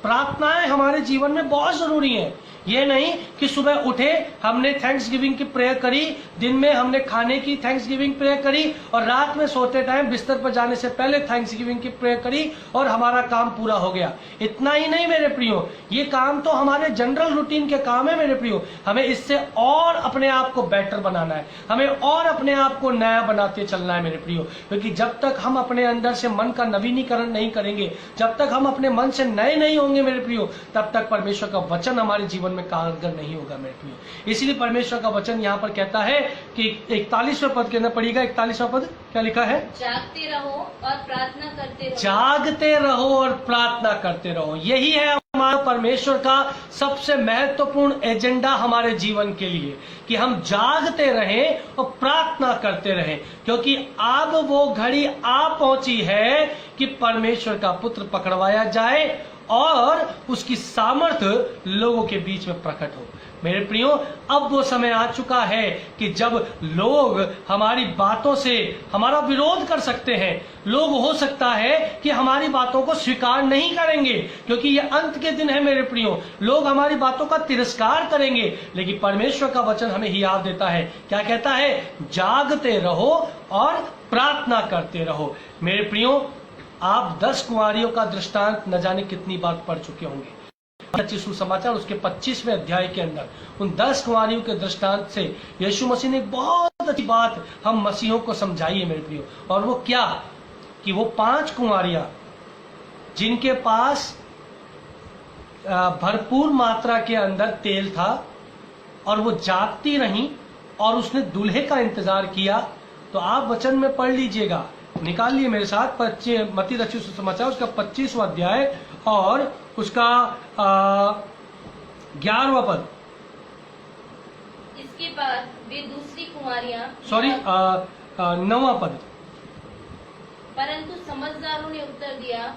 प्रार्थनाएं हमारे जीवन में बहुत जरूरी है। ये नहीं कि सुबह उठे हमने थैंक्स गिविंग की प्रेयर करी, दिन में हमने खाने की थैंक्स गिविंग प्रेयर करी और रात में सोते टाइम बिस्तर पर जाने से पहले थैंक्स गिविंग की प्रेयर करी और हमारा काम पूरा हो गया। इतना ही नहीं मेरे प्रियो, ये काम तो हमारे जनरल रूटीन के काम है मेरे प्रियो। हमें इससे और अपने आप को बेटर बनाना है, हमें और अपने आप को नया बनाते चलना है मेरे प्रियो। क्योंकि जब तक हम अपने अंदर से मन का नवीनीकरण नहीं करेंगे, जब तक हम अपने मन से नए नहीं होंगे मेरे प्रियो, तब तक परमेश्वर का वचन हमारे जीवन में कारगर नहीं होगा मेरे प्रियो। इसलिए परमेश्वर का वचन यहाँ पर कहता है कि 41वें पद के अंदर पढ़िएगा। 41वां पद क्या लिखा है? जागते रहो और प्रार्थना करते रहो। जागते रहो और प्रार्थना करते रहो। यही है हमारा परमेश्वर का सबसे महत्वपूर्ण एजेंडा हमारे जीवन के लिए, कि हम जागते रहें और प्रार्थना करते रहें, क्योंकि अब वो घड़ी आ पहुंची है कि परमेश्वर का पुत्र पकड़वाया जाए और उसकी सामर्थ्य लोगों के बीच में प्रकट हो। मेरे प्रियो, अब वो समय आ चुका है कि जब लोग हमारी बातों से हमारा विरोध कर सकते हैं। लोग हो सकता है कि हमारी बातों को स्वीकार नहीं करेंगे, क्योंकि ये अंत के दिन है मेरे प्रियो। लोग हमारी बातों का तिरस्कार करेंगे, लेकिन परमेश्वर का वचन हमें हियाव देता है। क्या कहता है? जागते रहो और प्रार्थना करते रहो। मेरे प्रियो, आप 10 कुंवारियों का दृष्टांत न जाने कितनी बार पढ़ चुके होंगे। रचित सुसमाचार उसके 25वें अध्याय के अंदर उन 10 कुंवारियों के दृष्टांत से यीशु मसीह ने बहुत अच्छी बात हम मसीहों को समझाई है मेरे प्रियो। और वो क्या, कि वो 5 कुंवारियां जिनके पास भरपूर मात्रा के अंदर तेल था और वो जागती रहीं और उसने दूल्हे का इंतजार किया। तो आप वचन में पढ़ लीजिएगा, निकाल लिए मेरे साथ मत्ती रचित सुसमाचार उसका 25वां अध्याय और उसका 11वां पद। इसके बाद वे दूसरी कुंवारियां 9वां पद। परंतु समझदारों ने उत्तर दिया,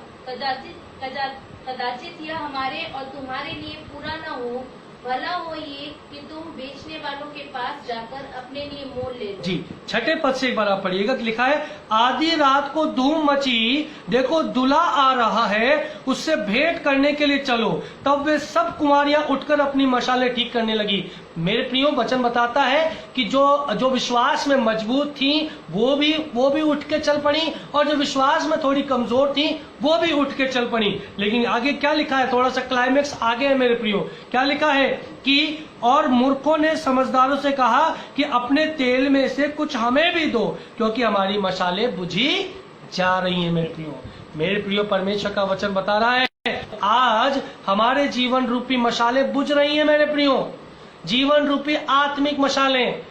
कदाचित यह हमारे और तुम्हारे लिए पूरा न हो, भला हो ये कि तुम बेचने वालों के पास जाकर अपने लिए मोल ले लो। जी, 6ठे पद से एक बार आप पढ़िएगा। लिखा है, आधी रात को धूम मची, देखो दूल्हा आ रहा है, उससे भेंट करने के लिए चलो। तब वे सब कुंवारियां उठकर अपनी मशालें ठीक करने लगी। मेरे प्रियो, वचन बताता है कि जो विश्वास में मजबूत थी वो भी उठ के चल पड़ी, और जो विश्वास में थोड़ी कमजोर थी वो भी उठ के चल पड़ी। लेकिन आगे क्या लिखा है? थोड़ा सा क्लाइमेक्स आगे है मेरे प्रियो। क्या लिखा है कि और मूर्खों ने समझदारों से कहा कि अपने तेल में से कुछ हमें भी दो, क्योंकि हमारी मशालें बुझी जा रही हैं। मेरे प्रियो, परमेश्वर का वचन बता रहा है आज हमारे जीवन रूपी मशालें बुझ रही हैं मेरे प्रियो। जीवन रूपी आत्मिक मशालें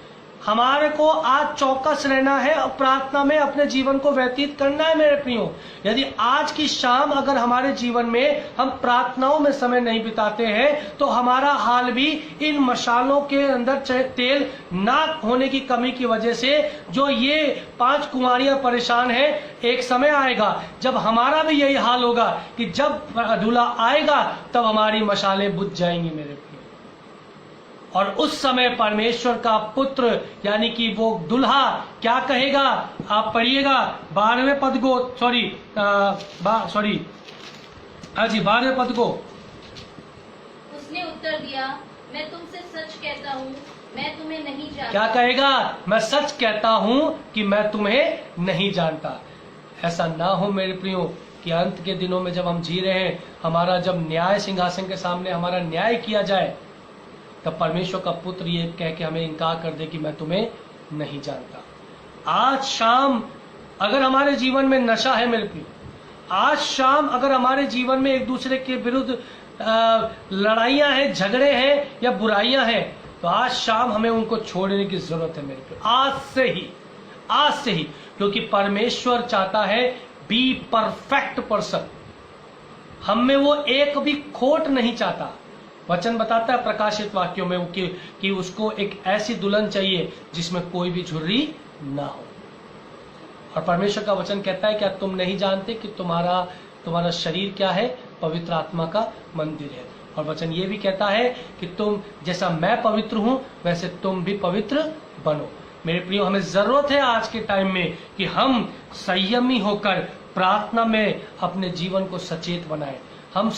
हमारे को आज चौकस रहना है और प्रार्थना में अपने जीवन को व्यतीत करना है मेरे प्रियो। यदि आज की शाम अगर हमारे जीवन में हम प्रार्थनाओं में समय नहीं बिताते हैं तो हमारा हाल भी इन मशालों के अंदर तेल ना होने की कमी की वजह से जो ये 5 कुंवारियां परेशान हैं, एक समय आएगा जब हमारा भी यही हाल होगा कि जब दूल्हा आएगा तब हमारी मशालें बुझ जाएंगी मेरे प्रियो। और उस समय परमेश्वर का पुत्र यानी कि वो दुल्हा क्या कहेगा, आप पढ़िएगा 12वें पद को, हाँ जी 12वें पद को। उसने उत्तर दिया, मैं तुमसे सच कहता हूँ, मैं तुम्हें नहीं जानता। क्या कहेगा, मैं सच कहता हूँ कि मैं तुम्हें नहीं जानता। ऐसा ना हो मेरे प्रियो कि अंत के दिनों में जब हम जी रहे हैं, हमारा जब न्याय सिंहासन के सामने हमारा न्याय किया जाए, तब परमेश्वर का पुत्र ये कह के हमें इनकार कर दे कि मैं तुम्हें नहीं जानता। आज शाम अगर हमारे जीवन में नशा है मेरे प्रिय, आज शाम अगर हमारे जीवन में एक दूसरे के विरुद्ध लड़ाइयां हैं, झगड़े हैं या बुराइयां हैं, तो आज शाम हमें उनको छोड़ने की जरूरत है मेरे प्रिय। आज से ही, क्योंकि परमेश्वर चाहता है बी परफेक्ट पर्सन। हम में वो एक भी खोट नहीं चाहता। वचन बताता है प्रकाशित वाक्यों में कि उसको एक ऐसी दुल्हन चाहिए जिसमें कोई भी झुर्री ना हो। और परमेश्वर का वचन कहता है क्या तुम नहीं जानते कि तुम्हारा शरीर क्या है, पवित्र आत्मा का मंदिर है। और वचन ये भी कहता है कि तुम जैसा मैं पवित्र हूं वैसे तुम भी पवित्र बनो। मेरे प्रियो, हमें जरूरत है आज के टाइम में कि हम संयमी होकर प्रार्थना में अपने जीवन को सचेत बनाएं। हम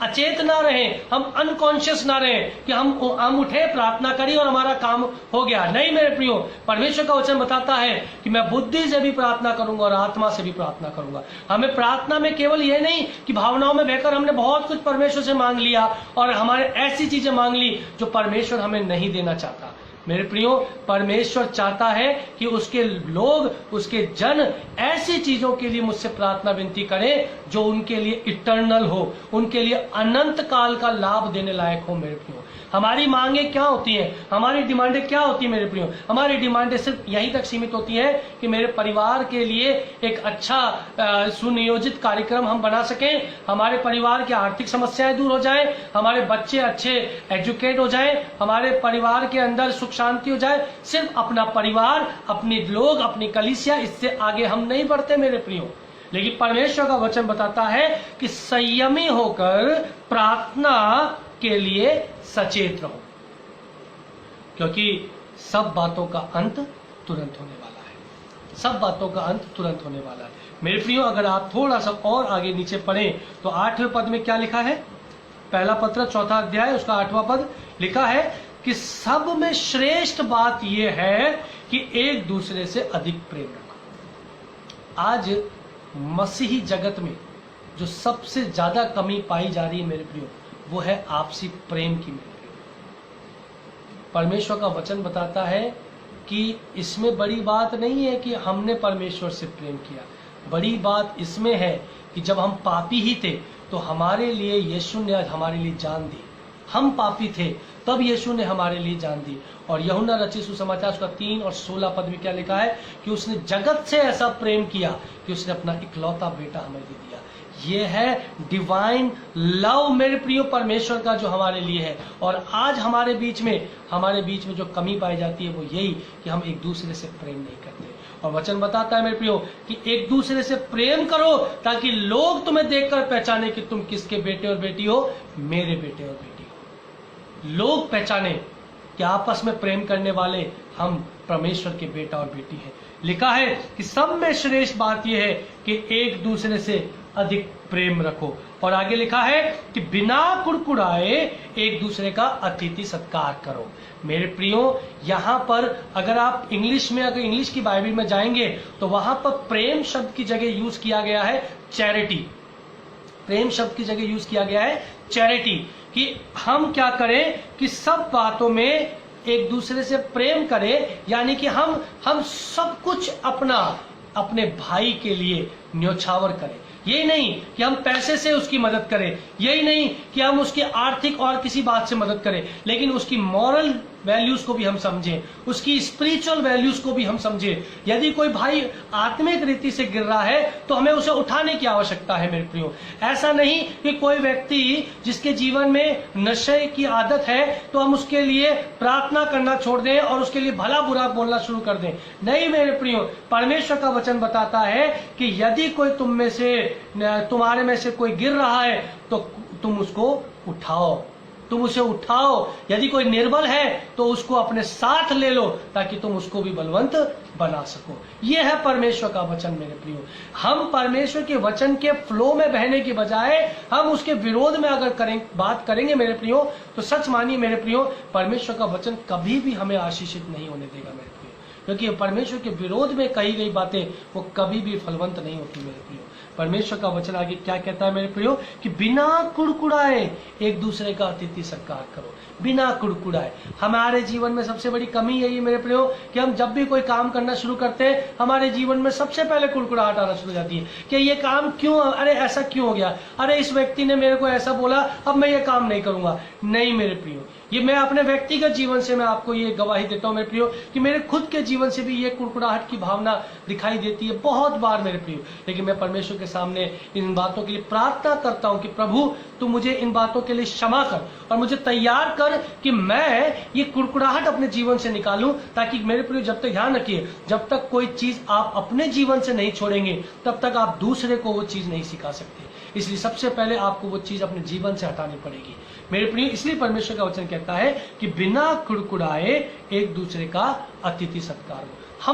अचेत ना रहें, हम अनकॉन्शियस ना रहें कि हम उठे, प्रार्थना करी और हमारा काम हो गया। नहीं मेरे प्रियो, परमेश्वर का वचन बताता है कि मैं बुद्धि से भी प्रार्थना करूंगा और आत्मा से भी प्रार्थना करूंगा। हमें प्रार्थना में केवल ये नहीं कि भावनाओं में बहकर हमने बहुत कुछ परमेश्वर से मांग लिया और हमारे ऐसी चीजें मांग ली जो परमेश्वर हमें नहीं देना चाहता। मेरे प्रियो, परमेश्वर चाहता है कि उसके लोग, उसके जन ऐसी चीजों के लिए मुझसे प्रार्थना विनती करें जो उनके लिए इटर्नल हो, उनके लिए अनंत काल का लाभ देने लायक हो। मेरे प्रियो, हमारी मांगे क्या होती हैं, हमारी डिमांडें क्या होती है मेरे प्रियो? हमारी डिमांडें सिर्फ यहीं तक सीमित होती है कि मेरे परिवार के लिए एक अच्छा सुनियोजित कार्यक्रम हम बना सकें, हमारे परिवार की आर्थिक समस्याएं दूर हो जाएं, हमारे बच्चे अच्छे एजुकेट हो जाएं, हमारे परिवार के अंदर सुख शांति हो जाए। सिर्फ अपना परिवार, अपने लोग, अपनी कलीसिया, इससे आगे हम नहीं बढ़ते मेरे प्रियो। लेकिन परमेश्वर का वचन बताता है कि संयमी होकर प्रार्थना के लिए सचेत रहो, क्योंकि सब बातों का अंत तुरंत होने वाला है। सब बातों का अंत तुरंत होने वाला है मेरे प्रियो। अगर आप थोड़ा सा और आगे नीचे पढ़ें तो 8वें पद में क्या लिखा है? पहला पत्र 4 अध्याय उसका 8वां पद लिखा है कि सब में श्रेष्ठ बात यह है कि एक दूसरे से अधिक प्रेम रखो। आज मसीही जगत में जो सबसे ज्यादा कमी पाई जा रही है मेरे प्रियो, वो है आपसी प्रेम की। मेरे प्रियो, परमेश्वर का वचन बताता है कि इसमें बड़ी बात नहीं है कि हमने परमेश्वर से प्रेम किया। बड़ी बात इसमें है कि जब हम पापी ही थे तो हमारे लिए यीशु ने हमारे लिए जान दी। हम पापी थे तब यीशु ने हमारे लिए जान दी। और यूहन्ना रचित सुसमाचार उसका 3 और 16 पद में क्या लिखा है कि उसने जगत से ऐसा प्रेम किया कि उसने अपना इकलौता बेटा हमें दे दिया। ये है डिवाइन लव मेरे प्रियो, परमेश्वर का जो हमारे लिए है। और आज हमारे बीच में जो कमी पाई जाती है वो यही कि हम एक दूसरे से प्रेम नहीं करते। और वचन बताता है मेरे प्रियो कि एक दूसरे से प्रेम करो ताकि लोग तुम्हें देखकर पहचाने कि तुम किसके बेटे और बेटी हो, मेरे बेटे और बेटी हो। लोग पहचाने कि आपस में प्रेम करने वाले हम परमेश्वर के बेटा और बेटी हैं। लिखा है कि सब में श्रेष्ठ बात यह है कि एक दूसरे से अधिक प्रेम रखो। और आगे लिखा है कि बिना कुड़कुड़ाए एक दूसरे का अतिथि सत्कार करो। मेरे प्रियो, यहाँ पर अगर आप इंग्लिश की बाइबल में जाएंगे तो वहां पर प्रेम शब्द की जगह यूज किया गया है चैरिटी। प्रेम शब्द की जगह यूज किया गया है चैरिटी, कि हम क्या करें कि सब बातों में एक दूसरे से प्रेम करें, यानी कि हम सब कुछ अपने भाई के लिए न्योछावर करें। यही नहीं कि हम पैसे से उसकी मदद करें, यही नहीं कि हम उसकी आर्थिक और किसी बात से मदद करें, लेकिन उसकी मॉरल वैल्यूज को भी हम समझें, उसकी स्पिरिचुअल वैल्यूज को भी हम समझें। यदि कोई भाई आत्मिक रीति से गिर रहा है तो हमें उसे उठाने की आवश्यकता है मेरे प्रियो। ऐसा नहीं कि कोई व्यक्ति जिसके जीवन में नशे की आदत है तो हम उसके लिए प्रार्थना करना छोड़ दें और उसके लिए भला बुरा बोलना शुरू कर दें। नहीं मेरे प्रियो, परमेश्वर का वचन बताता है कि यदि कोई तुम्हारे में से कोई गिर रहा है तो तुम उसको उठाओ, तुम उसे उठाओ। यदि कोई निर्बल है तो उसको अपने साथ ले लो ताकि तुम उसको भी बलवंत बना सको। यह है परमेश्वर का वचन मेरे प्रियो। हम परमेश्वर के वचन के फ्लो में बहने की बजाय हम उसके विरोध में अगर बात करेंगे मेरे प्रियो, तो सच मानिए मेरे प्रियो, परमेश्वर का वचन कभी भी हमें आशीषित नहीं होने देगा मेरे प्रियो, क्योंकि परमेश्वर के विरोध में कही गई बातें वो कभी भी फलवंत नहीं होती मेरे प्रियो। परमेश्वर का वचन आगे क्या कहता है मेरे प्रियो कि बिना कुड़कुड़ाए एक दूसरे का अतिथि सत्कार करो, बिना कुड़कुड़ाए। हमारे जीवन में सबसे बड़ी कमी यही है मेरे प्रियो कि हम जब भी कोई काम करना शुरू करते हैं हमारे जीवन में सबसे पहले कुड़कुड़ाहट आना शुरू हो जाती है कि ये काम क्यों, अरे ऐसा क्यों हो गया, अरे इस व्यक्ति ने मेरे को ऐसा बोला, अब मैं ये काम नहीं करूंगा। नहीं मेरे प्रियो, ये मैं अपने व्यक्तिगत जीवन से मैं आपको ये गवाही देता हूं मेरे प्रियो कि मेरे खुद के जीवन से भी ये कुड़कुड़ाहट की भावना दिखाई देती है बहुत बार मेरे प्रियो। लेकिन मैं परमेश्वर के सामने इन बातों के लिए प्रार्थना करता हूं कि प्रभु तू मुझे इन बातों के लिए क्षमा कर और मुझे तैयार कर कि मैं ये कुड़कुड़ाहट अपने जीवन से निकालूं, ताकि मेरे प्रियो जब तक ध्यान रखिए, जब तक कोई चीज आप अपने जीवन से नहीं छोड़ेंगे तब तक आप दूसरे को वो चीज नहीं सिखा सकते। इसलिए सबसे पहले आपको वो चीज अपने जीवन से हटानी पड़ेगी मेरे प्रिय। इसलिए परमेश्वर का वचन कहता है कि बिना कुड़कुड़ाए एक दूसरे का अतिथि सत्कार हो।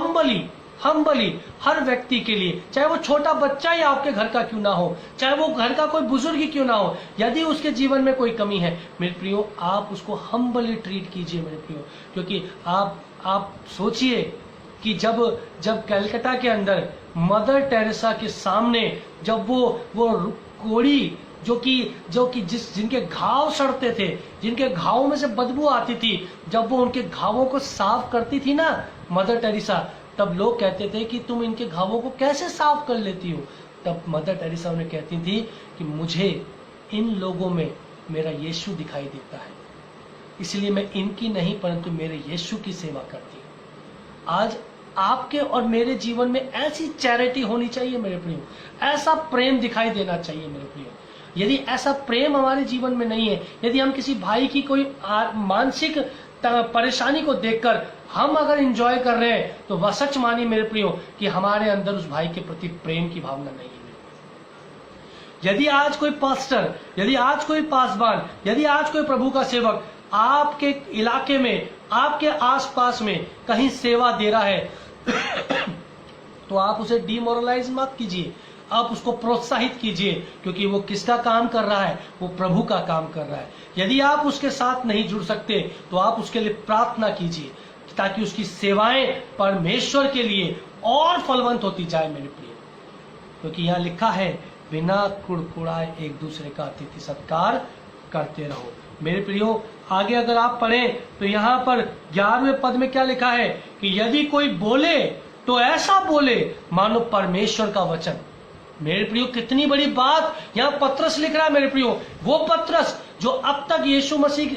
हम्बली हर व्यक्ति के लिए, चाहे वो छोटा बच्चा ही आपके घर का क्यों ना हो, चाहे वो घर का कोई बुजुर्ग ही क्यों ना हो, यदि उसके जीवन में कोई कमी है मेरे प्रियो, आप उसको हम्बली ट्रीट कीजिए मेरे प्रियो। क्योंकि आप सोचिए कि जब कलकत्ता के अंदर मदर टेरेसा के सामने जब वो कोड़ी जो कि जिनके घाव सड़ते थे, जिनके घावों में से बदबू आती थी, जब वो उनके घावों को साफ करती थी ना मदर टेरेसा, तब लोग कहते थे कि तुम इनके घावों को कैसे साफ कर लेती हो। तब मदर टेरेसा उन्हें कहती थी कि मुझे इन लोगों में मेरा यीशु दिखाई देता है, इसलिए मैं इनकी नहीं परंतु मेरे यीशु की सेवा करती हूँ। आज आपके और मेरे जीवन में ऐसी चैरिटी होनी चाहिए मेरे प्रियो, ऐसा प्रेम दिखाई देना चाहिए मेरे प्रियो। यदि ऐसा प्रेम हमारे जीवन में नहीं है, यदि हम किसी भाई की कोई मानसिक परेशानी को देखकर हम अगर एंजॉय कर रहे हैं, तो वह सच मानिए मेरे प्रियो कि हमारे अंदर उस भाई के प्रति प्रेम की भावना नहीं है। यदि आज कोई पास्टर, यदि आज कोई पासवान, यदि आज कोई प्रभु का सेवक आपके इलाके में, आपके आसपास में कहीं सेवा दे रहा है तो आप उसे डिमोरलाइज मत कीजिए, आप उसको प्रोत्साहित कीजिए, क्योंकि वो किसका काम कर रहा है, वो प्रभु का काम कर रहा है। यदि आप उसके साथ नहीं जुड़ सकते तो आप उसके लिए प्रार्थना कीजिए ताकि उसकी सेवाएं परमेश्वर के लिए और फलवंत होती जाए मेरे प्रिय। क्योंकि यहाँ लिखा है बिना कुड़कुड़ाए एक दूसरे का अतिथि सत्कार करते रहो मेरे प्रियो। आगे अगर आप पढ़ें तो यहाँ पर 11वें पद में क्या लिखा है कि यदि कोई बोले तो ऐसा बोले मानो परमेश्वर का वचन। मेरे प्रियो कितनी बड़ी बात यहाँ पत्रस लिख रहा है मेरे प्रियो। वो पत्रस जो अब तक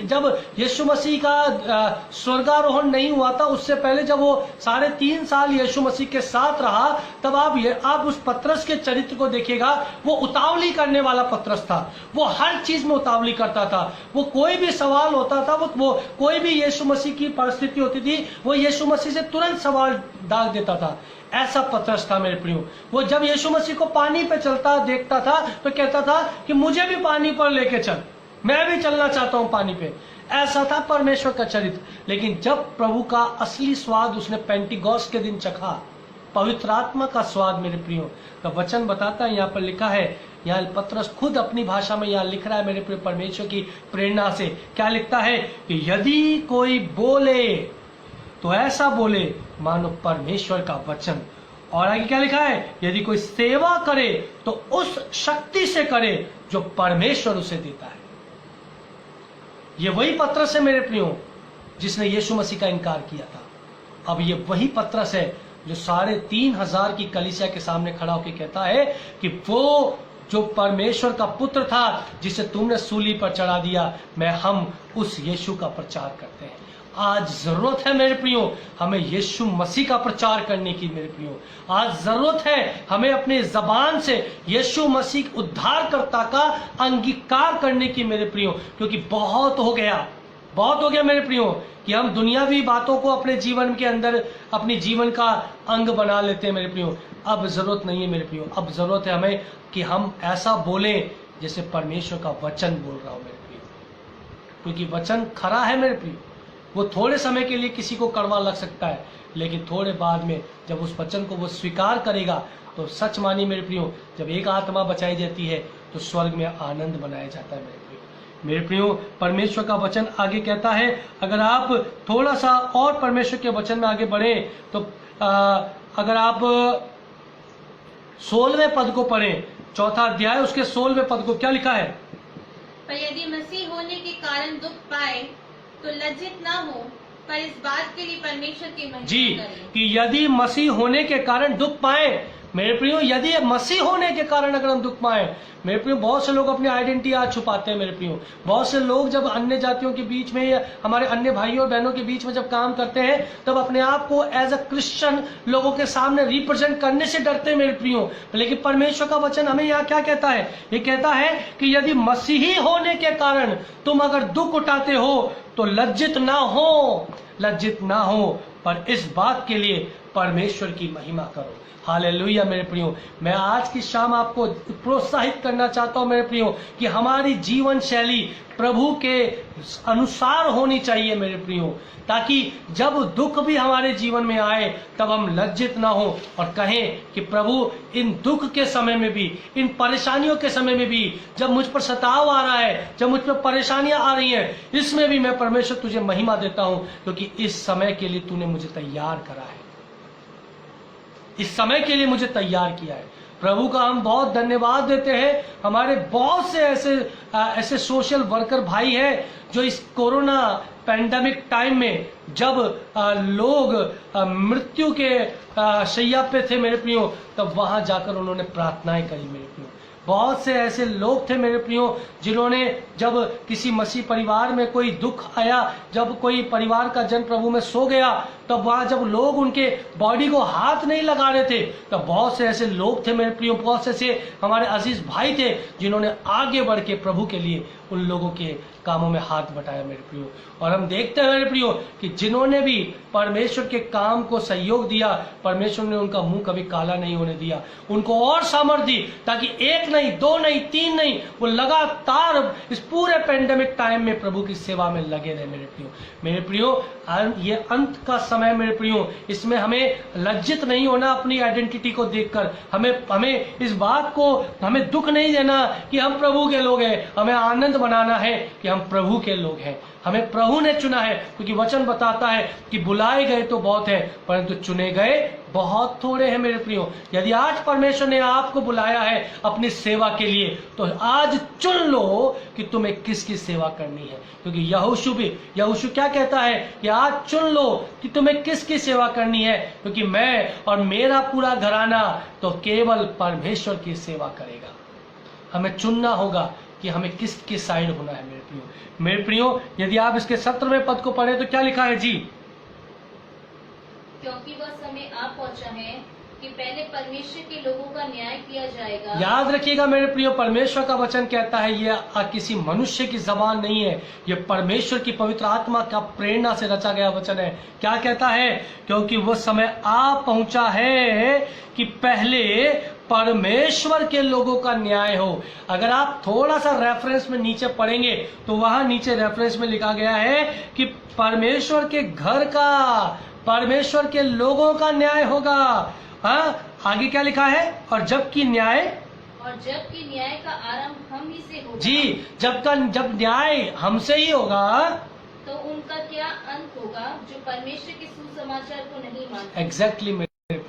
जब यीशु मसीह का स्वर्गारोहण नहीं हुआ था, उससे पहले जब वो 3.5 साल यीशु मसीह के साथ रहा, तब आप उस पत्रस के चरित्र को देखिएगा। वो उतावली करने वाला पत्रस था, वो हर चीज में उतावली करता था। वो कोई भी सवाल होता था, वो कोई भी यीशु मसीह की परिस्थिति होती थी, वो यीशु मसीह से तुरंत सवाल डाल देता था। ऐसा पत्रस था मेरे प्रियो। वो जब यीशु मसीह को पानी पे चलता देखता था तो कहता था कि मुझे भी पानी पर लेके चल, मैं भी चलना चाहता हूं पानी पे। ऐसा था परमेश्वर का चरित्र। लेकिन जब प्रभु का असली स्वाद उसने पेंटिकोस्ट के दिन चखा, पवित्र आत्मा का स्वाद मेरे प्रियो, का वचन बताता है, यहाँ पर लिखा है, यहाँ पत्रस खुद अपनी भाषा में यहाँ लिख रहा है मेरे प्रियो, परमेश्वर की प्रेरणा से। क्या लिखता है कि यदि कोई बोले तो ऐसा बोले मानो परमेश्वर का वचन। और आगे क्या लिखा है, यदि कोई सेवा करे तो उस शक्ति से करे जो परमेश्वर उसे देता है। ये वही पत्रस है मेरे प्रियो जिसने यीशु मसीह का इनकार किया था। अब ये वही पत्रस है जो 3,500 की कलीसिया के सामने खड़ा होकर कहता है कि वो जो परमेश्वर का पुत्र था जिसे तुमने सूली पर चढ़ा दिया, हम उस यीशु का प्रचार करते हैं। आज जरूरत है मेरे प्रियो हमें यीशु मसीह का प्रचार करने की मेरे प्रियो। आज जरूरत है हमें अपने जबान से यीशु मसीह उद्धारकर्ता का अंगीकार करने की मेरे प्रियो, क्योंकि बहुत हो गया मेरे प्रियो कि हम दुनियावी बातों को अपने जीवन के अंदर अपनी जीवन का अंग बना लेते हैं मेरे प्रियो। अब जरूरत नहीं है मेरे प्रियो, अब जरूरत है हमें कि हम ऐसा बोलें जैसे परमेश्वर का वचन बोल रहा हो मेरे प्रियो, क्योंकि वचन खरा है मेरे प्रियो। वो थोड़े समय के लिए किसी को कड़वा लग सकता है, लेकिन थोड़े बाद में जब उस वचन को वो स्वीकार करेगा तो सच मानिए मेरे प्रियो, जब एक आत्मा बचाई जाती है तो स्वर्ग में आनंद मनाया जाता है मेरे प्रियो। मेरे प्रियो, परमेश्वर का वचन आगे कहता है, अगर आप थोड़ा सा और परमेश्वर के वचन में आगे बढ़े तो अगर आप 16वें पद को पढ़ें, 4था अध्याय उसके 16वें पद को क्या लिखा है? पर यदि मसीह होने के कारण दुख पाए तो लज्जित ना हो, पर इस बात के लिए परमेश्वर की महिमा जी करें। कि यदि मसीह होने के कारण दुख पाए मेरे प्रियो, यदि मसीह होने के कारण अगर हम दुख पाए मेरे प्रियो, बहुत से लोग अपनी आइडेंटिटी आज छुपाते हैं मेरे प्रियो। बहुत से लोग जब अन्य जातियों के बीच में या हमारे अन्य भाइयों और बहनों के बीच में जब काम करते हैं तब अपने आप को एज अ क्रिश्चियन लोगों के सामने रिप्रेजेंट करने से डरते हैं मेरे प्रियो। लेकिन परमेश्वर का वचन हमें यहाँ क्या कहता है? ये कहता है कि यदि मसीही होने के कारण तुम अगर दुख उठाते हो तो लज्जित ना हो, पर इस बात के लिए परमेश्वर की महिमा करो। हालेलुया मेरे प्रियो। मैं आज की शाम आपको प्रोत्साहित करना चाहता हूं मेरे प्रियो कि हमारी जीवन शैली प्रभु के अनुसार होनी चाहिए मेरे प्रियो, ताकि जब दुख भी हमारे जीवन में आए तब हम लज्जित ना हो और कहें कि प्रभु इन दुख के समय में भी, इन परेशानियों के समय में भी, जब मुझ पर सताव आ रहा है, जब मुझ पर परेशानियां आ रही हैं, इसमें भी मैं परमेश्वर तुझे महिमा देता हूं, क्योंकि इस समय के लिए तूने मुझे तैयार करा है, इस समय के लिए मुझे तैयार किया है। प्रभु का हम बहुत धन्यवाद देते हैं। हमारे बहुत से ऐसे सोशल वर्कर भाई हैं जो इस कोरोना पैंडेमिक टाइम में जब लोग मृत्यु के शैया पे थे मेरे प्रियो, तब वहां जाकर उन्होंने प्रार्थनाएं करी मेरे प्रियो। बहुत से ऐसे लोग थे मेरे प्रियो जिन्होंने जब किसी मसीह परिवार में कोई दुख आया, जब कोई परिवार का जन प्रभु में सो गया, तब वहां जब लोग उनके बॉडी को हाथ नहीं लगा रहे थे, तब बहुत से ऐसे लोग थे मेरे प्रियो, बहुत से ऐसे हमारे अजीज भाई थे जिन्होंने आगे बढ़ के प्रभु के लिए उन लोगों के कामों में हाथ बटाया मेरे प्रियो। और हम देखते हैं मेरे प्रियो कि जिन्होंने भी परमेश्वर के काम को सहयोग दिया, परमेश्वर ने उनका मुंह कभी काला नहीं होने दिया, उनको और सामर्थ्य दी, ताकि 1 नहीं 2 नहीं 3 नहीं, वो लगातार इस पूरे पेंडेमिक टाइम में प्रभु की सेवा में लगे रहे मेरे प्रियो। मेरे प्रियो, ये अंत का समय मेरे प्रियो, इसमें हमें लज्जित नहीं होना अपनी आइडेंटिटी को देखकर। हमें इस बात को, हमें दुख नहीं देना कि हम प्रभु के लोग हैं, हमें आनंद मनाना है कि हम प्रभु के लोग हैं। हमें प्रभु ने चुना है, क्योंकि वचन बताता है कि बुलाए गए तो बहुत है परंतु चुने गए बहुत थोड़े हैं मेरे प्रियो। यदि आज परमेश्वर ने आपको बुलाया है अपनी सेवा के लिए, तो आज चुन लो कि तुम्हें किसकी सेवा करनी है, क्योंकि यहोशू क्या कहता है कि आज चुन लो कि तुम्हें किसकी सेवा करनी है, क्योंकि मैं और मेरा पूरा घराना तो केवल परमेश्वर की सेवा करेगा। हमें चुनना होगा कि हमें किसकी साइड होना है मेरे प्रियो। मेरे प्रियो, यदि आप इसके 17वें पद को पढ़े तो क्या लिखा है जी? क्योंकि वह समय आ पहुंचा है कि पहले परमेश्वर के लोगों का न्याय किया जाएगा। याद रखिएगा मेरे प्रियो, परमेश्वर का वचन कहता है, यह किसी मनुष्य की जबान नहीं है, यह परमेश्वर की पवित्र आत्मा का प्रेरणा से रचा गया वचन है। क्या कहता है? क्योंकि वह समय आ पहुंचा है कि पहले परमेश्वर के लोगों का न्याय हो। अगर आप थोड़ा सा रेफरेंस में नीचे पढ़ेंगे तो वहां नीचे रेफरेंस में लिखा गया है कि परमेश्वर के घर का, परमेश्वर के लोगों का न्याय होगा। हाँ, आगे क्या लिखा है? और जबकि न्याय का आरंभ हम ही से होगा। जी, जब न्याय हमसे ही होगा तो उनका क्या अंत होगा जो परमेश्वर के सुसमाचार को नहीं मानते। एग्जैक्टली मेरे,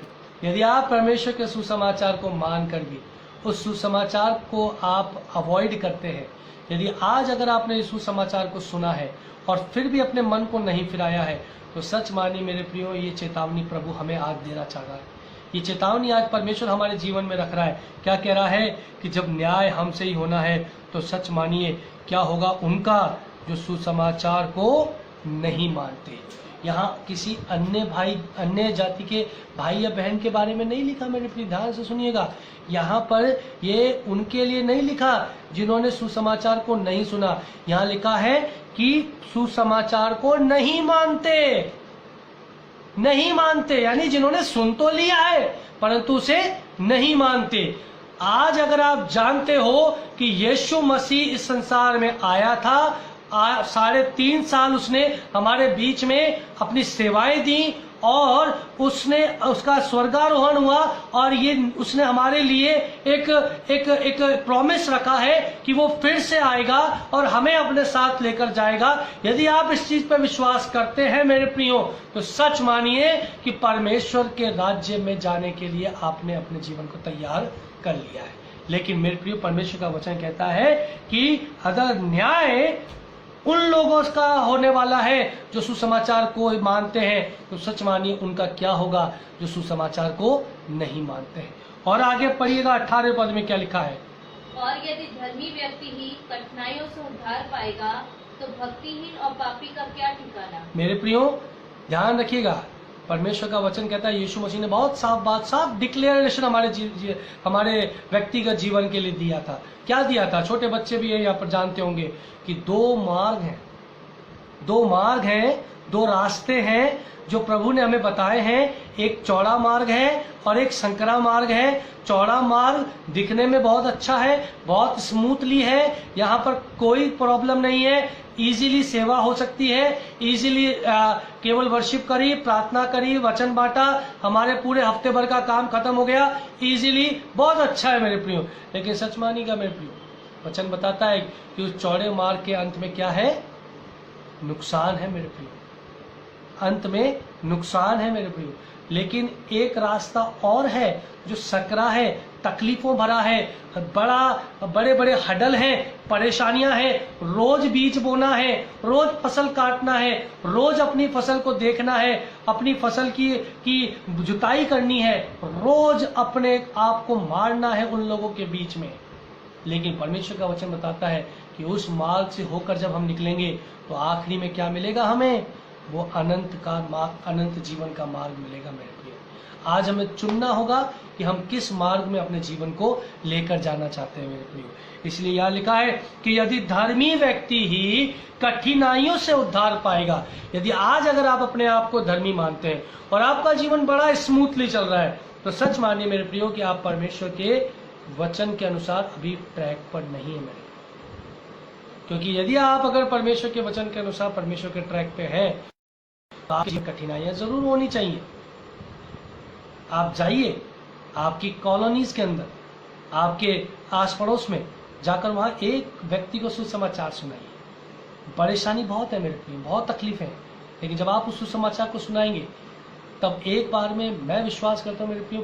यदि आप परमेश्वर के सुसमाचार को मानकर भी उस सुसमाचार को आप अवॉइड करते हैं, यदि आज अगर आपने इस सुसमाचार को सुना है और फिर भी अपने मन को नहीं फिराया है, तो सच मानिए मेरे प्रियो, ये चेतावनी प्रभु हमें आज देना चाह रहा है। ये चेतावनी आज परमेश्वर हमारे जीवन में रख रहा है। क्या कह रहा है कि जब न्याय हमसे ही होना है तो सच मानिए क्या होगा, उनका जो सुसमाचार को नहीं मानते। यहाँ किसी अन्य जाति के भाई या बहन के बारे में नहीं लिखा, मेरे प्रिय ध्यान से सुनिएगा। यहाँ पर ये उनके लिए नहीं लिखा जिन्होंने सुसमाचार को नहीं सुना। यहाँ लिखा है कि सुसमाचार को नहीं मानते, यानी जिन्होंने सुन तो लिया है परंतु उसे नहीं मानते। आज अगर आप जानते हो कि यीशु मसीह इस संसार में आया था, 3.5 साल उसने हमारे बीच में अपनी सेवाएं दी और उसका स्वर्गारोहण हुआ और ये उसने हमारे लिए एक प्रॉमिस रखा है कि वो फिर से आएगा और हमें अपने साथ लेकर जाएगा। यदि आप इस चीज पर विश्वास करते हैं मेरे प्रियो, तो सच मानिए कि परमेश्वर के राज्य में जाने के लिए आपने अपने जीवन को तैयार कर लिया है। लेकिन मेरे प्रियो, परमेश्वर का वचन कहता है कि अगर न्याय उन लोगों का होने वाला है जो सुसमाचार को मानते हैं, तो सच मानिए उनका क्या होगा जो सुसमाचार को नहीं मानते हैं। और आगे पढ़िएगा 18वें पद में क्या लिखा है। और यदि धर्मी व्यक्ति ही कठिनाइयों से उद्धार पाएगा तो भक्तिहीन और पापी का क्या ठिकाना। मेरे प्रियो, ध्यान रखिएगा, परमेश्वर का वचन कहता है, यीशु मसीह ने बहुत साफ डिक्लेरेशन हमारे व्यक्तिगत जीवन के लिए दिया था। क्या दिया था? छोटे बच्चे भी यहाँ पर जानते होंगे कि 2 मार्ग हैं, 2 रास्ते हैं जो प्रभु ने हमें बताए हैं। एक चौड़ा मार्ग है और एक संकरा मार्ग है। चौड़ा मार्ग दिखने में बहुत अच्छा है, बहुत स्मूथली है, यहाँ पर कोई प्रॉब्लम नहीं है, इजीली सेवा हो सकती है, इजीली केवल वर्शिप करी, प्रार्थना करी, वचन बांटा, हमारे पूरे हफ्ते भर का काम खत्म हो गया इजीली, बहुत अच्छा है मेरे प्रियो। लेकिन सच मानिएगा मेरे प्रियो, वचन बताता है कि उस चौड़े मार्ग के अंत में क्या है? नुकसान है मेरे प्रियो, अंत में नुकसान है मेरे प्रियो। लेकिन एक रास्ता और है जो सकरा है, तकलीफों भरा है, बड़े बड़े हडल हैं, परेशानियां हैं, रोज बीज बोना है, रोज फसल काटना है, रोज अपनी फसल को देखना है, अपनी फसल की जुताई करनी है, रोज अपने आप को मारना है उन लोगों के बीच में। लेकिन परमेश्वर का वचन बताता है कि उस मार्ग से होकर जब हम निकलेंगे तो आखिरी में क्या मिलेगा हमें? वो अनंत जीवन का मार्ग मिलेगा मेरे प्रिय। आज हमें चुनना होगा कि हम किस मार्ग में अपने जीवन को लेकर जाना चाहते हैं मेरे प्रिय। इसलिए यहाँ लिखा है कि यदि धर्मी व्यक्ति ही कठिनाइयों से उद्धार पाएगा। यदि आज अगर आप अपने आप को धर्मी मानते हैं और आपका जीवन बड़ा स्मूथली चल रहा है, तो सच मानिए मेरे प्रियो कि आप परमेश्वर के वचन के अनुसार अभी ट्रैक पर नहीं है मेरे। क्योंकि यदि आप अगर परमेश्वर के वचन के अनुसार परमेश्वर के ट्रैक पे हैं, तो आपकी कठिनाइयां जरूर होनी चाहिए। आप जाइए आपकी कॉलोनीज के अंदर, आपके आस पड़ोस में जाकर वहां एक व्यक्ति को सुसमाचार सुनाइए। परेशानी बहुत है मेरे प्रिय, बहुत तकलीफ है, लेकिन जब आप उस सुसमाचार को सुनाएंगे तब एक बार में मैं विश्वास करता हूँ मेरे प्रिय,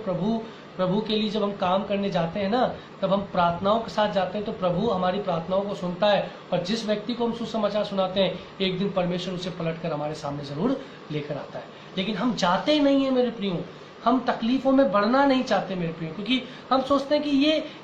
प्रभु के लिए जब हम काम करने जाते हैं ना, तब हम प्रार्थनाओं के साथ जाते हैं तो प्रभु हमारी प्रार्थनाओं को सुनता है। और जिस व्यक्ति को हम सुसमाचार सुनाते हैं, एक दिन परमेश्वर उसे पलटकर हमारे सामने जरूर लेकर आता है। लेकिन हम जाते ही नहीं है मेरे प्रियो, हम तकलीफों में बढ़ना नहीं चाहते मेरे प्रियो, क्योंकि हम सोचते हैं कि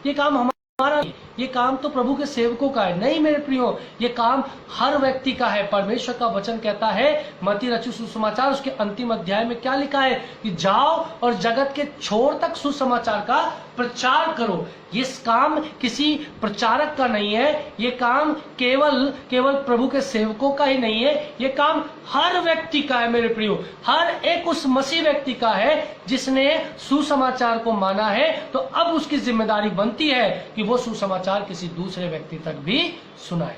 ये काम हमारा, ये काम तो प्रभु के सेवकों का है। नहीं मेरे प्रियो, ये काम हर व्यक्ति का है। परमेश्वर का वचन कहता है, मत्ती रचित सुसमाचार उसके अंतिम अध्याय में क्या लिखा है कि जाओ और जगत के छोर तक सुसमाचार का प्रचार करो। ये काम किसी प्रचारक का नहीं है, ये काम केवल प्रभु के सेवकों का ही नहीं है, ये काम हर व्यक्ति का है मेरे प्रियो। हर एक उस मसीह व्यक्ति का है जिसने सुसमाचार को माना है। तो अब उसकी जिम्मेदारी बनती है कि वो सुसमाचार किसी दूसरे व्यक्ति तक भी सुनाए।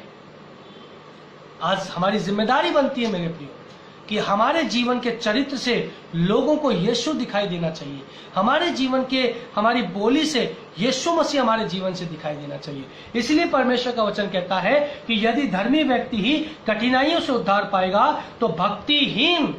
आज हमारी जिम्मेदारी बनती है मेरे प्रियो कि हमारे जीवन के चरित्र से लोगों को यीशु दिखाई देना चाहिए। हमारे जीवन के, हमारी बोली से यीशु मसीह हमारे जीवन से दिखाई देना चाहिए। इसलिए परमेश्वर का वचन कहता है कि यदि धर्मी व्यक्ति ही कठिनाइयों से उद्धार पाएगा, तो भक्तिहीन,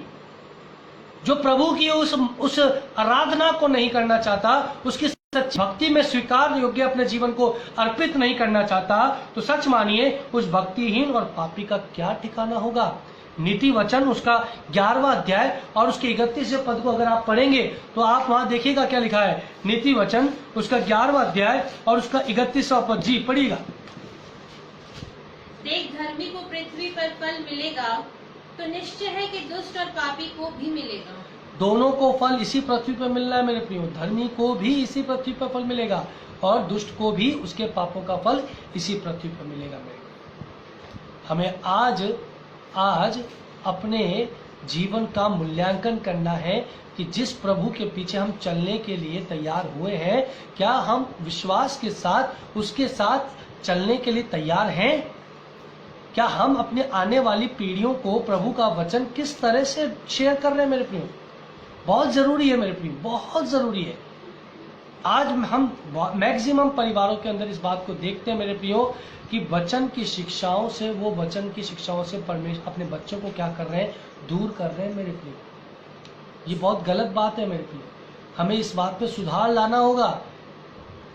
जो प्रभु की उस आराधना को नहीं करना चाहता, उसकी भक्ति में स्वीकार योग्य अपने जीवन को अर्पित नहीं करना चाहता, तो सच मानिए उस भक्तिहीन और पापी का क्या ठिकाना होगा। नीति वचन उसका 11वां अध्याय और उसके 31वें पद को अगर आप पढ़ेंगे तो आप वहां देखिएगा क्या लिखा है। नीति वचन उसका 11वां अध्याय और उसका 31वां पद, जी पढ़िएगा। देख, धर्मी को पृथ्वी पर फल मिलेगा तो निश्चय है कि दुष्ट और पापी को भी मिलेगा। दोनों को फल इसी पृथ्वी पर मिलना है मेरे प्रियो। धर्मी को भी इसी पृथ्वी पर फल मिलेगा और दुष्ट को भी उसके पापों का फल इसी पृथ्वी पर मिलेगा मेरे प्रियो। हमें आज अपने जीवन का मूल्यांकन करना है कि जिस प्रभु के पीछे हम चलने के लिए तैयार हुए हैं, क्या हम विश्वास के साथ उसके साथ चलने के लिए तैयार हैं? क्या हम अपने आने वाली पीढ़ियों को प्रभु का वचन किस तरह से शेयर कर रहे हैं मेरे प्रियो? बहुत जरूरी है मेरे प्रियो, बहुत जरूरी है। आज हम मैक्सिमम परिवारों के अंदर इस बात को देखते हैं मेरे प्रियो कि वचन की शिक्षाओं से परमेश्वर अपने बच्चों को क्या कर रहे हैं? दूर कर रहे हैं मेरे प्रियो। ये बहुत गलत बात है मेरे प्रियो। हमें इस बात पे सुधार लाना होगा,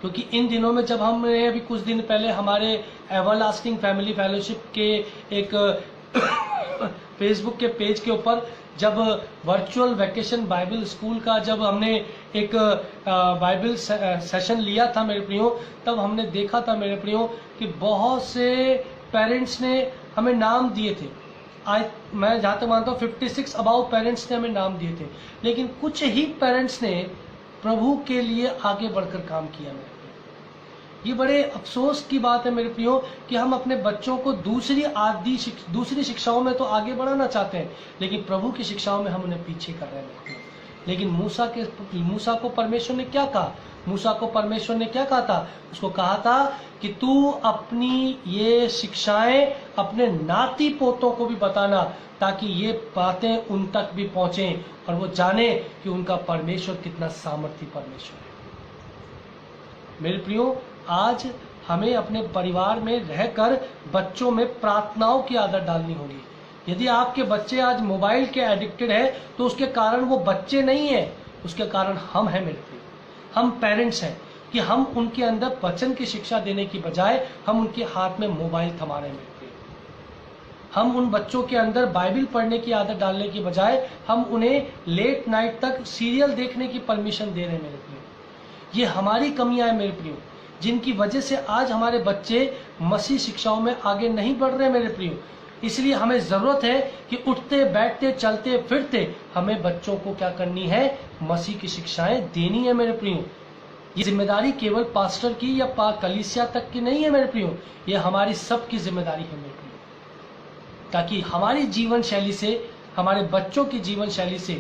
क्योंकि इन दिनों में जब हमने अभी कुछ दिन पहले हमारे एवरलास्टिंग फैमिली फेलोशिप के एक फेसबुक के पेज के ऊपर जब वर्चुअल वैकेशन बाइबल स्कूल का जब हमने एक बाइबल सेशन लिया था मेरे प्रियो, तब हमने देखा था मेरे प्रियो कि बहुत से पेरेंट्स ने हमें नाम दिए थे। मैं जहाँ तक मानता हूँ 56 अबाउ पेरेंट्स ने हमें नाम दिए थे, लेकिन कुछ ही पेरेंट्स ने प्रभु के लिए आगे बढ़कर काम किया मेरे प्रियो। ये बड़े अफसोस की बात है मेरे प्रियो कि हम अपने बच्चों को दूसरी शिक्षाओं में तो आगे बढ़ाना चाहते हैं, लेकिन प्रभु की शिक्षाओं में हम उन्हें पीछे कर रहे हैं मेरे प्रियो। लेकिन मूसा को परमेश्वर ने क्या कहा? मूसा को परमेश्वर ने क्या कहा था? उसको कहा था कि तू अपनी ये शिक्षाएं अपने नाती पोतों को भी बताना, ताकि ये बातें उन तक भी पहुंचे और वो जाने कि उनका परमेश्वर कितना सामर्थी परमेश्वर है। मेरे प्रियो, आज हमें अपने परिवार में रहकर बच्चों में प्रार्थनाओं की आदत डालनी होगी। यदि आपके बच्चे आज मोबाइल के एडिक्टेड है तो उसके कारण वो बच्चे नहीं है, उसके कारण हम हैं मेरे प्रियो। हम पेरेंट्स हैं कि हम उनके अंदर वचन की शिक्षा देने की बजाय हम उनके हाथ में मोबाइल थमा रहे हैं मेरे प्रियो। हम उन बच्चों के अंदर बाइबल पढ़ने की आदत डालने की बजाय हम उन्हें लेट नाइट तक सीरियल देखने की परमिशन दे रहे हैं मेरे प्रियो। ये हमारी कमियां हैं मेरे प्रियो, जिनकी वजह से आज हमारे बच्चे मसीह शिक्षाओं में आगे नहीं बढ़ रहे मेरे प्रियो। इसलिए हमें जरूरत है कि उठते बैठते चलते फिरते हमें बच्चों को क्या करनी है? मसीह की शिक्षाएं देनी है मेरे प्रियो। ये जिम्मेदारी केवल पास्टर की या कलीसिया तक की नहीं है मेरे प्रियो, ये हमारी सबकी जिम्मेदारी है मेरे प्रियो, ताकि हमारी जीवन शैली से, हमारे बच्चों की जीवन शैली से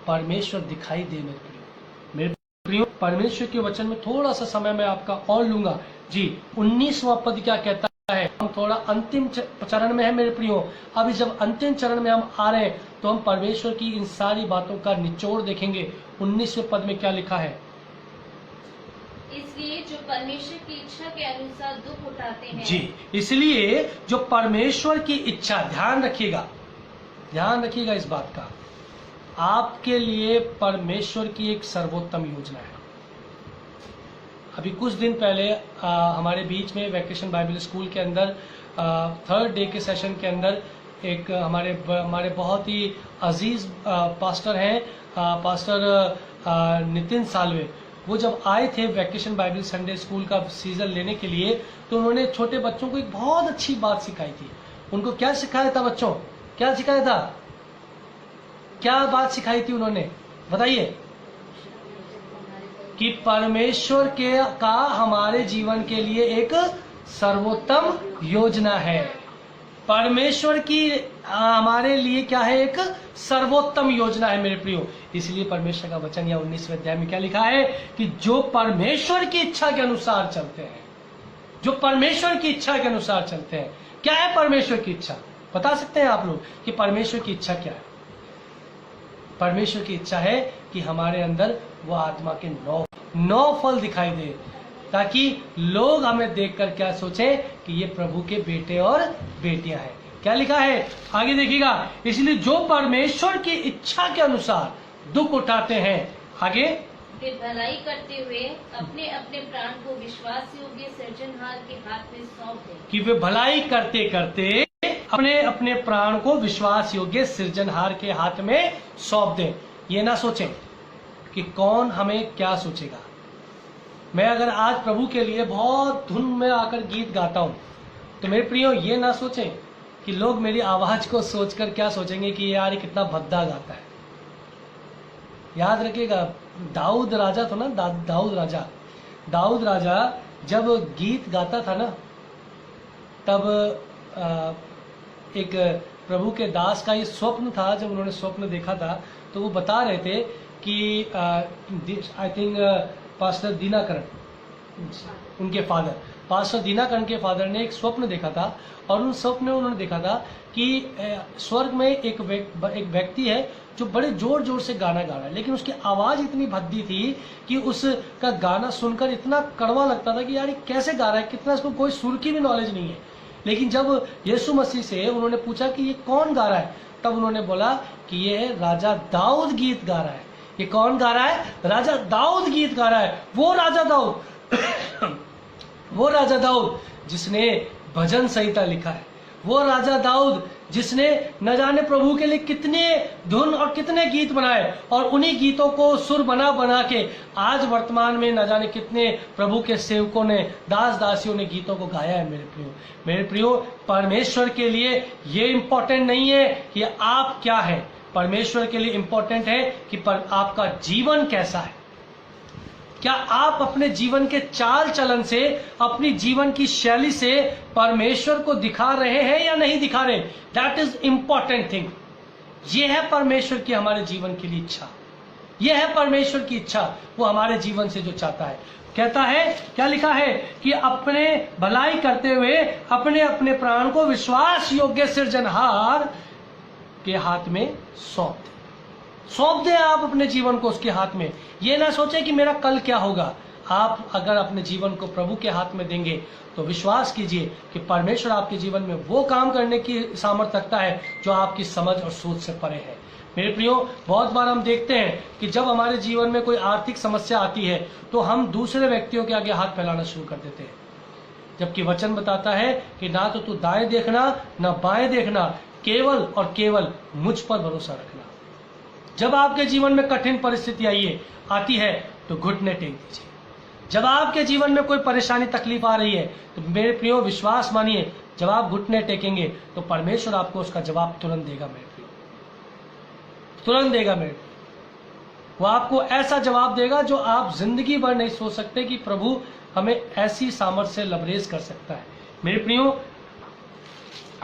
परमेश्वर दिखाई दे मेरे प्रियो। मेरे प्रियो, परमेश्वर के वचन में थोड़ा सा समय मैं आपका और लूंगा जी। 19वां पद क्या कहता है? हम थोड़ा अंतिम चरण में है मेरे प्रियो। अभी जब अंतिम चरण में हम आ रहे हैं तो हम परमेश्वर की इन सारी बातों का निचोड़ देखेंगे। 19वें पद में क्या लिखा है? इसलिए जो परमेश्वर की इच्छा के अनुसार दुख उठाते हैं जी, इसलिए जो परमेश्वर की इच्छा, ध्यान रखिएगा इस बात का, आपके लिए परमेश्वर की एक सर्वोत्तम योजना है। अभी कुछ दिन पहले हमारे बीच में वैकेशन बाइबल स्कूल के अंदर 3rd डे के सेशन के अंदर एक हमारे बहुत ही अजीज पास्टर हैं, पास्टर नितिन सालवे। वो जब आए थे वैकेशन बाइबल संडे स्कूल का सीजन लेने के लिए, तो उन्होंने छोटे बच्चों को एक बहुत अच्छी बात सिखाई थी। उनको क्या सिखाया था बच्चों? क्या सिखाया था? क्या बात सिखाई थी उन्होंने? बताइए। कि परमेश्वर का हमारे जीवन के लिए एक सर्वोत्तम योजना है। परमेश्वर की हमारे लिए क्या है? एक सर्वोत्तम योजना है मेरे प्रियो। इसलिए परमेश्वर का वचन या 19वें अध्याय में क्या लिखा है? कि जो परमेश्वर की इच्छा के अनुसार चलते हैं, जो परमेश्वर की इच्छा के अनुसार चलते हैं। क्या है परमेश्वर की इच्छा? बता सकते हैं आप लोग कि परमेश्वर की इच्छा क्या है? परमेश्वर की इच्छा है कि हमारे अंदर वो आत्मा के 9 फल दिखाई दे, ताकि लोग हमें देखकर क्या सोचें कि ये प्रभु के बेटे और बेटियां हैं। क्या लिखा है? आगे देखिएगा। इसलिए जो परमेश्वर की इच्छा के अनुसार दुख उठाते हैं, आगे, वे भलाई करते हुए अपने अपने प्राण को विश्वास योग्य सृजनहार के हाथ में सौंप दें। कि वे भलाई करते करते अपने अपने प्राण को विश्वास योग्य सृजनहार के हाथ में सौंप दें। ये ना सोचें कि कौन हमें क्या सोचेगा। मैं अगर आज प्रभु के लिए बहुत धुन में आकर गीत गाता हूं, तो मेरे प्रियो ये ना सोचें कि लोग मेरी आवाज को सोचकर क्या सोचेंगे कि यार ये कितना भद्दा गाता है। याद रखिएगा, दाऊद राजा था ना, दाऊद राजा जब गीत गाता था ना, तब एक प्रभु के दास का ये स्वप्न था। जब उन्होंने स्वप्न देखा था तो वो बता रहे थे कि आई थिंक पास्टर दीनाकरण, उनके फादर पास्टर दीनाकरण के फादर ने एक स्वप्न देखा था, और उन स्वप्न में उन्होंने देखा था कि स्वर्ग में एक व्यक्ति है जो बड़े जोर जोर से गाना गा रहा है, लेकिन उसकी आवाज़ इतनी भद्दी थी कि उसका गाना सुनकर इतना कड़वा लगता था कि यार ये कैसे गा रहा है, कितना इसको कोई सुर की भी नॉलेज नहीं है। लेकिन जब यीशु मसीह से उन्होंने पूछा कि ये कौन गा रहा है, तब उन्होंने बोला कि ये राजा दाऊद गीत गा रहा है। ये कौन गा रहा है? राजा दाऊद गीत गा रहा है। वो राजा दाऊद वो राजा दाऊद जिसने भजन संहिता लिखा है, वो राजा दाऊद जिसने न जाने प्रभु के लिए कितने धुन और कितने गीत बनाए, और उन्हीं गीतों को सुर बना बना के आज वर्तमान में न जाने कितने प्रभु के सेवकों ने, दास दासियों ने गीतों को गाया है। मेरे प्रियो, परमेश्वर के लिए ये इम्पोर्टेंट नहीं है कि आप क्या है, परमेश्वर के लिए इम्पोर्टेंट है कि आपका जीवन कैसा है। क्या आप अपने जीवन के चाल चलन से, अपनी जीवन की शैली से परमेश्वर को दिखा रहे हैं या नहीं दिखा रहे? That is important thing. ये है परमेश्वर की हमारे जीवन के लिए इच्छा, ये है परमेश्वर की इच्छा। वो हमारे जीवन से जो चाहता है, कहता है, क्या लिखा है कि अपने भलाई करते हुए अपने अपने प्राण को विश्वास योग्य सृजनहार के हाथ में सौंप दें आप अपने जीवन को उसके हाथ में। ये ना सोचे कि मेरा कल क्या होगा। आप अगर अपने जीवन को प्रभु के हाथ में देंगे तो विश्वास कीजिए कि परमेश्वर आपके जीवन में वो काम करने की सामर्थ्य रखता है जो आपकी समझ और सोच से परे है। मेरे प्रियो, बहुत बार हम देखते हैं कि जब हमारे जीवन में कोई आर्थिक समस्या आती है तो हम दूसरे व्यक्तियों के आगे हाथ फैलाना शुरू कर देते हैं, जबकि वचन बताता है कि ना तो तू दाएं देखना ना बाएं देखना, केवल और केवल मुझ पर भरोसा रखना। जब आपके जीवन में कठिन परिस्थिति आती है तो घुटने टेक दीजिए। जब आपके जीवन में कोई परेशानी तकलीफ आ रही है तो मेरे प्रियो विश्वास मानिए, जब आप घुटने टेकेंगे तो परमेश्वर आपको उसका जवाब तुरंत देगा। मेरे प्रियो, तुरंत देगा। मेरे वो आपको ऐसा जवाब देगा जो आप जिंदगी भर नहीं सोच सकते कि प्रभु हमें ऐसी सामर्थ्य से लबरेज कर सकता है। मेरे प्रियो,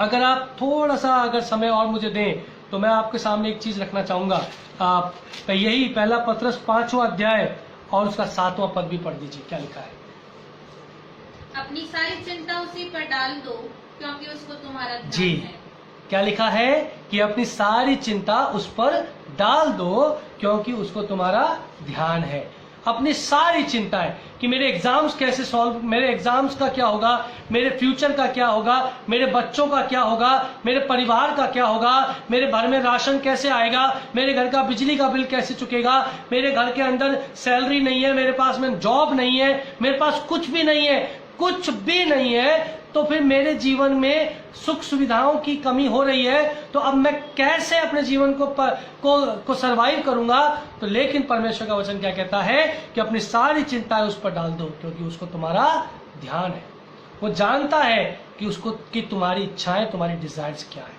अगर आप थोड़ा सा अगर समय और मुझे दें तो मैं आपके सामने एक चीज रखना चाहूंगा। आप यही पहला पत्रस 5वां अध्याय और उसका 7वां पद भी पढ़ दीजिए। क्या लिखा है? अपनी सारी चिंता उसी पर डाल दो क्योंकि उसको तुम्हारा ध्यान जी है। क्या लिखा है कि अपनी सारी चिंता उस पर डाल दो क्योंकि उसको तुम्हारा ध्यान है। अपनी सारी चिंताएं कि मेरे एग्जाम्स कैसे सॉल्व, मेरे एग्जाम्स का क्या होगा, मेरे फ्यूचर का क्या होगा, मेरे बच्चों का क्या होगा, मेरे परिवार का क्या होगा, मेरे घर में राशन कैसे आएगा, मेरे घर का बिजली का बिल कैसे चुकेगा, मेरे घर के अंदर सैलरी नहीं है, मेरे पास में जॉब नहीं है, मेरे पास कुछ भी नहीं है, कुछ भी नहीं है, तो फिर मेरे जीवन में सुख सुविधाओं की कमी हो रही है, तो अब मैं कैसे अपने जीवन को सरवाइव करूंगा? तो लेकिन परमेश्वर का वचन क्या कहता है कि अपनी सारी चिंताएं उस पर डाल दो क्योंकि उसको तुम्हारा ध्यान है। वो जानता है कि तुम्हारी इच्छाएं, तुम्हारी डिजायर्स क्या है।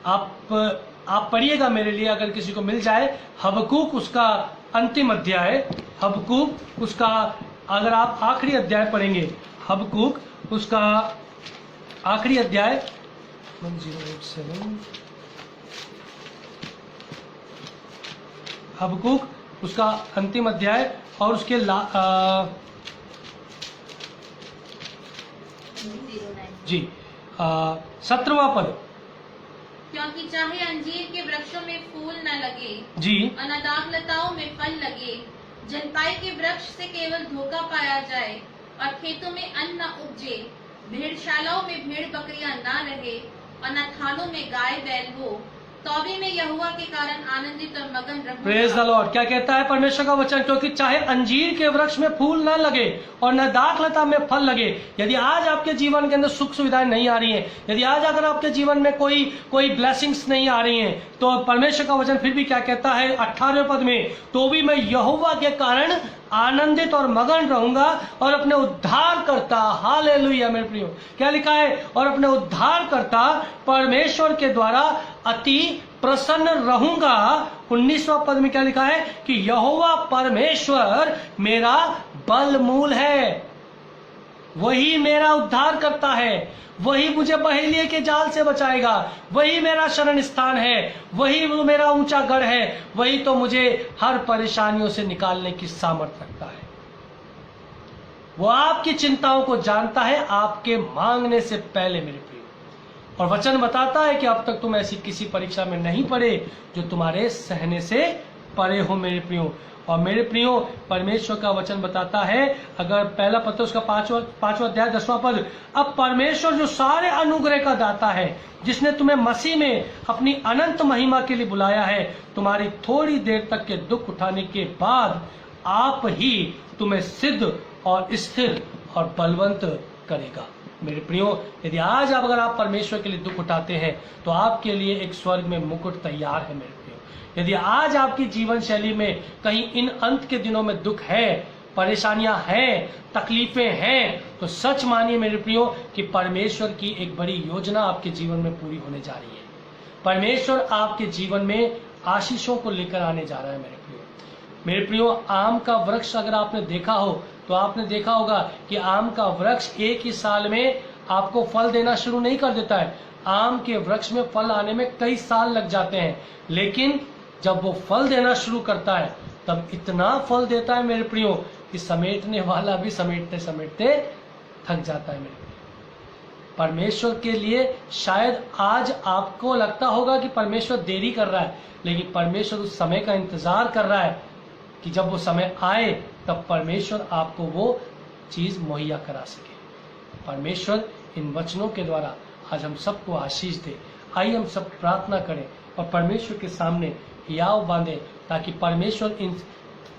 आप पढ़िएगा मेरे लिए, अगर किसी को मिल जाए, हबक्कूक उसका अंतिम अध्याय, हबक्कूक उसका, अगर आप आखिरी अध्याय पढ़ेंगे, हबक्कूक उसका आखिरी अध्याय 1087, हबक्कूक उसका अंतिम अध्याय और उसके 17वां पद। क्योंकि चाहे अंजीर के वृक्षों में फूल न लगे जी, अनादाग लताओं में फल लगे, जनपाई के वृक्ष से केवल धोखा पाया जाए और खेतों में अन्न न उपजे, भेड़शालाओं में भेड़ बकरियां ना रहे और न थानों में गाय बैल हो, तो भी मैं यहोवा के कारण आनंदित और मगन रहूंगा। Praise the Lord. क्या कहता है परमेश्वर का वचन? क्योंकि चाहे अंजीर के वृक्ष में फूल न लगे और न दाखलता में फल लगे। यदि आज आपके जीवन के अंदर सुख सुविधाएं नहीं आ रही हैं, यदि आज अगर आपके जीवन में कोई ब्लेसिंग्स नहीं आ रही हैं, तो परमेश्वर का वचन फिर भी क्या कहता है 18वें पद में? तो भी मैं यहोवा के कारण आनंदित और मगन रहूंगा और अपने उद्धारकर्ता, हालेलुया मेरे प्रियो, क्या लिखा है, और अपने उद्धारकर्ता परमेश्वर के द्वारा अति प्रसन्न रहूंगा। 19वां पद में क्या लिखा है कि यहोवा परमेश्वर मेरा बल मूल है, वही मेरा उद्धार करता है, वही मुझे बहेलिये के जाल से बचाएगा, वही मेरा शरण स्थान है, वही वो मेरा ऊंचा गढ़ है, वही तो मुझे हर परेशानियों से निकालने की सामर्थ्य रखता है। वो आपकी चिंताओं को जानता है आपके मांगने से पहले मेरे प्रिय। और वचन बताता है कि अब तक तुम ऐसी किसी परीक्षा में नहीं पड़े जो तुम्हारे सहने से परे हो मेरे प्रियो। और मेरे प्रियो, परमेश्वर का वचन बताता है, अगर पहला पत्र उसका 5वां अध्याय 10वां पद, अब परमेश्वर जो सारे अनुग्रह का दाता है, जिसने तुम्हें मसीह में अपनी अनंत महिमा के लिए बुलाया है, तुम्हारी थोड़ी देर तक के दुख उठाने के बाद आप ही तुम्हें सिद्ध और स्थिर और बलवंत करेगा। मेरे प्रियो, यदि आज अगर आप परमेश्वर के लिए दुख उठाते हैं तो आपके लिए एक स्वर्ग में मुकुट तैयार है मेरे प्रियो। यदि आज आपकी जीवन शैली में कहीं इन अंत के दिनों में दुख है, परेशानियां हैं, तकलीफें हैं, तो सच मानिए मेरे प्रियो कि परमेश्वर की एक बड़ी योजना आपके जीवन में पूरी होने जा रही है। परमेश्वर आपके जीवन में आशीषों को लेकर आने जा रहा है मेरे प्रियो। मेरे प्रियो, आम का वृक्ष अगर आपने देखा हो तो आपने देखा होगा कि आम का वृक्ष एक ही साल में आपको फल देना शुरू नहीं कर देता है। आम के वृक्ष में फल आने में कई साल लग जाते हैं, लेकिन जब वो फल देना शुरू करता है तब इतना फल देता है मेरे प्रियो कि समेटने वाला भी समेटते समेटते थक जाता है मेरे प्रियो। परमेश्वर के लिए शायद आज आपको लगता होगा कि परमेश्वर देरी कर रहा है, लेकिन परमेश्वर उस समय का इंतजार कर रहा है कि जब वो समय आए तब परमेश्वर आपको वो चीज मुहैया करा सके। परमेश्वर इन वचनों के द्वारा आज हम सबको आशीष दे। आइए हम सब प्रार्थना करें और परमेश्वर के सामने हियाव बांधे, ताकि परमेश्वर इन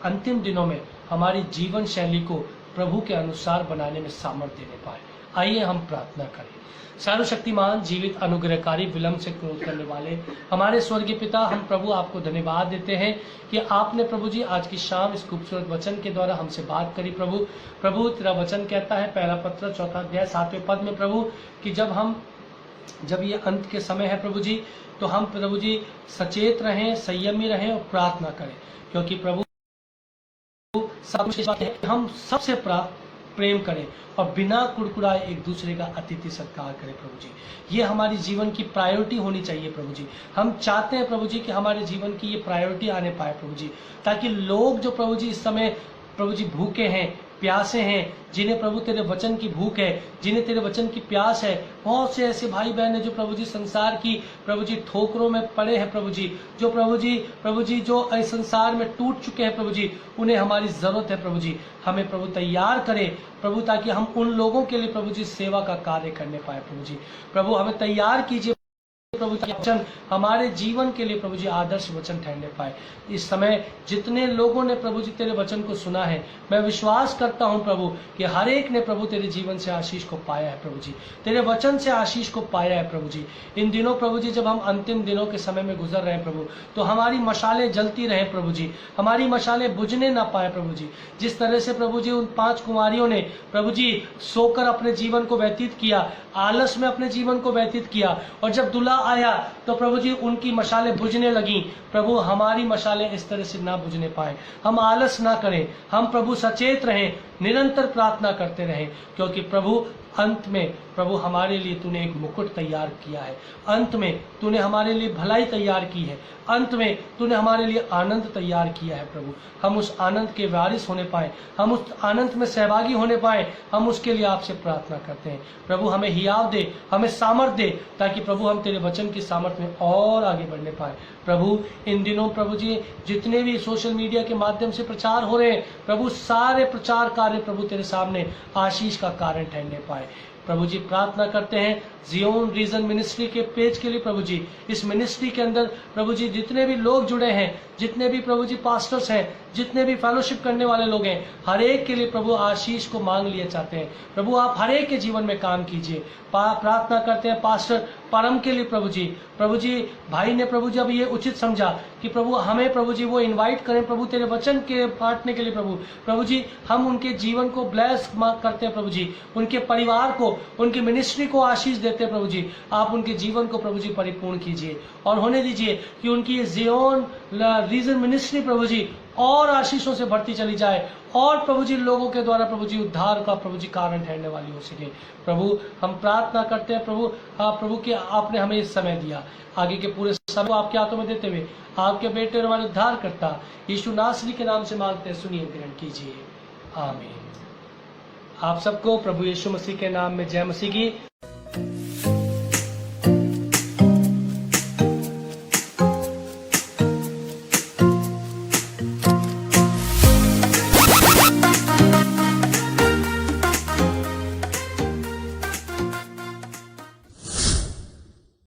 अंतिम दिनों में हमारी जीवन शैली को प्रभु के अनुसार बनाने में सामर्थ्य देने पाए। आइए हम प्रार्थना करें। सर्वशक्तिमान, जीवित, अनुग्रहकारी, विलंब से क्रोध करने वाले हमारे स्वर्गीय पिता, हम प्रभु आपको धन्यवाद देते हैं कि आपने प्रभु जी आज की शाम इस खूबसूरत वचन के द्वारा हमसे बात करी। प्रभु तेरा वचन कहता है, पहला पत्र 4 अध्याय 7वें पद में प्रभु, कि जब ये अंत के समय है प्रभु जी, तो हम प्रभु जी सचेत रहें, संयमी रहें और प्रार्थना करें, क्योंकि प्रभु हम सबसे प्रेम करें और बिना कुड़कुड़ाए एक दूसरे का अतिथि सत्कार करें प्रभु जी। ये हमारी जीवन की प्रायोरिटी होनी चाहिए प्रभु जी। हम चाहते हैं प्रभु जी कि हमारे जीवन की ये प्रायोरिटी आने पाए प्रभु जी, ताकि लोग जो प्रभु जी इस समय प्रभु जी भूखे हैं, प्यासे हैं, जिन्हें प्रभु तेरे वचन की भूख है, जिन्हें तेरे वचन की प्यास है, बहुत से ऐसे भाई बहन है जो प्रभु जी संसार की प्रभु जी ठोकरों में पड़े हैं प्रभु जी, जो प्रभु जी जो इस संसार में टूट चुके हैं प्रभु जी, उन्हें हमारी जरूरत है प्रभु जी। हमें प्रभु तैयार करें प्रभु, ताकि हम उन लोगों के लिए प्रभु जी सेवा का कार्य करने पाए प्रभु जी। प्रभु हमें तैयार कीजिए प्रभु जी, वचन हमारे जीवन के लिए प्रभु जी आदर्श वचन ठहरने पाए। इस समय जितने लोगों ने प्रभु जी तेरे वचन को सुना है, मैं विश्वास करता हूं प्रभु कि हर एक ने प्रभु तेरे जीवन से आशीष को पाया है प्रभु जी, तेरे वचन से आशीष को पाया है प्रभु जी। इन दिनों प्रभु जी जब हम अंतिम दिनों के समय में गुजर रहे हैं प्रभु, तो हमारी मशालें जलती रहे प्रभु जी, हमारी मशालें बुझने ना पाए प्रभु जी। जिस तरह से प्रभु जी उन 5 कुमारियों ने प्रभु जी सोकर अपने जीवन को व्यतीत किया, आलस में अपने जीवन को व्यतीत किया, और जब दूल्हा आया तो प्रभु जी उनकी मशालें बुझने लगी। प्रभु हमारी मशालें इस तरह से ना बुझने पाए, हम आलस ना करें, हम प्रभु सचेत रहें, निरंतर प्रार्थना करते रहें, क्योंकि प्रभु अंत में प्रभु हमारे लिए तूने एक मुकुट तैयार किया है, अंत में तूने हमारे लिए भलाई तैयार की है, अंत में तूने हमारे लिए आनंद तैयार किया है प्रभु। हम उस आनंद के वारिस होने पाए, हम उस आनंद में सहभागी होने पाए, हम उसके लिए आपसे प्रार्थना करते हैं। प्रभु हमें हियाव दे, हमें सामर्थ दे, ताकि प्रभु हम तेरे वचन की सामर्थ में और आगे बढ़ने पाए। प्रभु इन दिनों प्रभु जी जितने भी सोशल मीडिया के माध्यम से प्रचार हो रहे हैं प्रभु, सारे प्रचार कार्य प्रभु तेरे सामने आशीष का कारण ठहरने पाए। प्रभु जी प्रार्थना करते हैं जियोन रीजन मिनिस्ट्री के पेज के लिए प्रभु जी, इस मिनिस्ट्री के अंदर प्रभु जी जितने भी लोग जुड़े हैं, जितने भी प्रभु जी पास्टर्स हैं, जितने भी फेलोशिप करने वाले लोग हैं, हर एक के लिए प्रभु आशीष को मांग लिए चाहते हैं। प्रभु आप हर एक के जीवन में काम कीजिए। प्रार्थना करते हैं पास्टर परम के लिए प्रभु जी भाई ने प्रभु जी अब ये उचित समझा कि प्रभु हमें प्रभु जी वो इनवाइट करें प्रभु तेरे वचन के बांटने के लिए प्रभु जी हम उनके जीवन को ब्लेस करते हैं प्रभु जी, उनके परिवार को, उनकी मिनिस्ट्री को आशीष देते हैं प्रभु जी। आप उनके जीवन को प्रभु जी परिपूर्ण कीजिए और होने दीजिए कि उनकी ज़ियोन रीजन मिनिस्ट्री प्रभु जी और आशीषों से बढ़ती चली जाए और प्रभु जी लोगों के द्वारा प्रभु जी उद्धार का प्रभु जी कारण ठहरने वाली हो सके। प्रभु हम प्रार्थना करते हैं प्रभु कि आपने हमें इस समय दिया, आगे के पूरे समय को आपके हाथों में देते हुए आपके बेटे और हमारे उद्धार करता यीशु नासरी के नाम से मांगते हैं, सुनिए ग्रहण कीजिए, आमीन। आप सबको प्रभु यीशु मसीह के नाम में जय मसीह की।